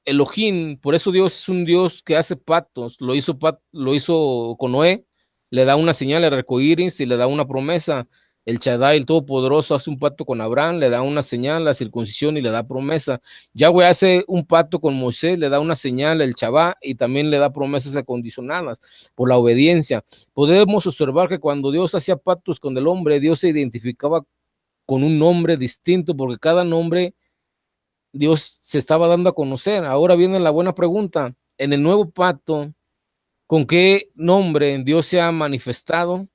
Elohim, por eso Dios es un Dios que hace pactos. Lo hizo con Noé, le da una señal al arcoíris y le da una promesa. El Shaddai, el Todopoderoso, hace un pacto con Abraham, le da una señal, la circuncisión y le da promesa. Yahweh hace un pacto con Moisés, le da una señal, el Shabbat, y también le da promesas acondicionadas por la obediencia. Podemos observar que cuando Dios hacía pactos con el hombre, Dios se identificaba con un nombre distinto, porque cada nombre Dios se estaba dando a conocer. Ahora viene la buena pregunta. En el nuevo pacto, ¿con qué nombre Dios se ha manifestado?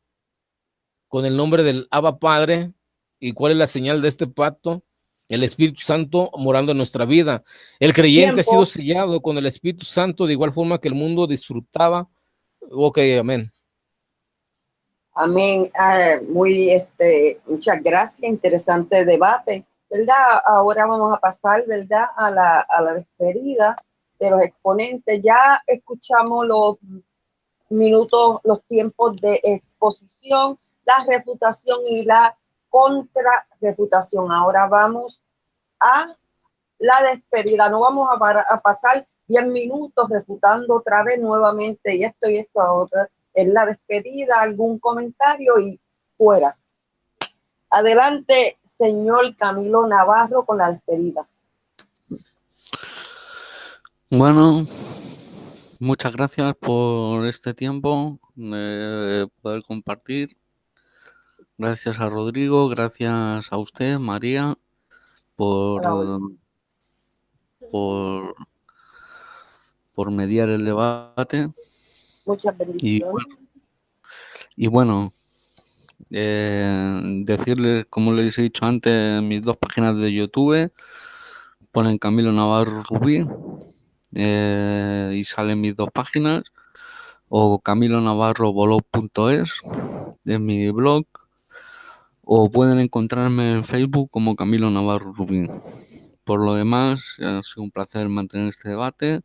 Con el nombre del Abba Padre. ¿Y cuál es la señal de este pacto? El Espíritu Santo morando en nuestra vida. El creyente ha sido Tiempo. sellado con el Espíritu Santo de igual forma que el mundo disfrutaba. Ok, amén. Amén. Muchas gracias. Interesante debate, ¿verdad? Ahora vamos a pasar, ¿verdad? A la despedida de los exponentes. Ya escuchamos los minutos, los tiempos de exposición, la refutación y la contrarrefutación. Ahora vamos a la despedida. No vamos a pasar 10 minutos refutando otra vez nuevamente y esto a otra. En la despedida, algún comentario y fuera. Adelante, señor Camilo Navarro, con la despedida. Bueno, muchas gracias por este tiempo de poder compartir. Gracias a Rodrigo, gracias a usted, María, por mediar el debate. Muchas bendiciones. Y bueno, decirles, como les he dicho antes, mis 2 páginas de YouTube, ponen Camilo Navarro Rubí y salen mis 2 páginas, o camilonavarroblog.es de mi blog, o pueden encontrarme en Facebook como Camilo Navarro Rubí. Por lo demás, ha sido un placer mantener este debate.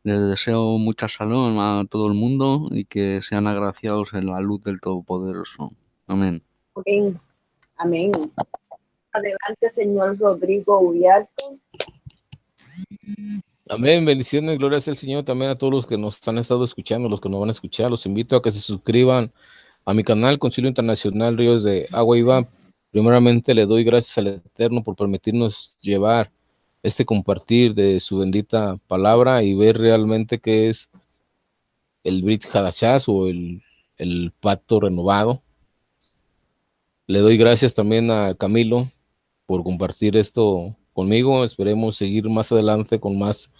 Les deseo mucha salud a todo el mundo y que sean agraciados en la luz del Todopoderoso. Amén. Amén. Amén. Adelante, señor Rodrigo Uriarte. Amén, bendiciones, gloria sea al Señor, también a todos los que nos han estado escuchando, los que nos van a escuchar, los invito a que se suscriban a mi canal Concilio Internacional Ríos de Agua Viva. Primeramente le doy gracias al Eterno por permitirnos llevar este compartir de su bendita palabra y ver realmente qué es el Brit Hadashah o el pacto renovado. Le doy gracias también a Camilo por compartir esto conmigo. Esperemos seguir más adelante con más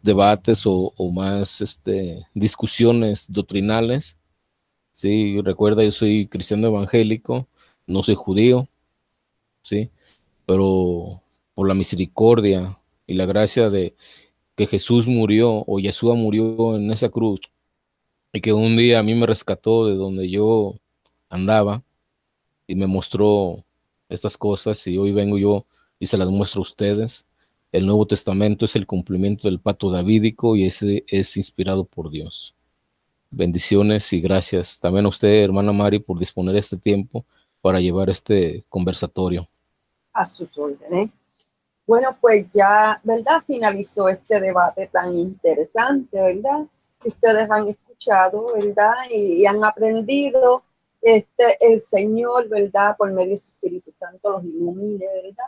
debates o más discusiones doctrinales. Sí, recuerda, yo soy cristiano evangélico, no soy judío, sí, pero por la misericordia y la gracia de que Jesús murió o Yeshua murió en esa cruz y que un día a mí me rescató de donde yo andaba y me mostró estas cosas y hoy vengo yo y se las muestro a ustedes. El Nuevo Testamento es el cumplimiento del pacto davídico y ese es inspirado por Dios. Bendiciones y gracias también a usted, hermana Mari, por disponer este tiempo para llevar este conversatorio. A sus órdenes. Bueno, pues ya, ¿verdad? Finalizó este debate tan interesante, ¿verdad? Que ustedes han escuchado, ¿verdad? Y han aprendido. El Señor, ¿verdad? Por medio de su Espíritu Santo los ilumine, ¿verdad?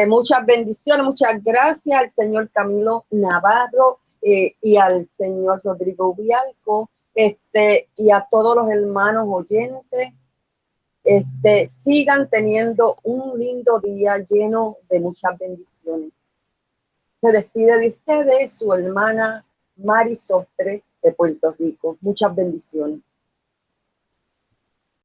Muchas bendiciones, muchas gracias al señor Camilo Navarro y al señor Rodrigo Vialco, y a todos los hermanos oyentes. Sigan teniendo un lindo día lleno de muchas bendiciones. Se despide de ustedes su hermana Mari Sostre de Puerto Rico. Muchas bendiciones.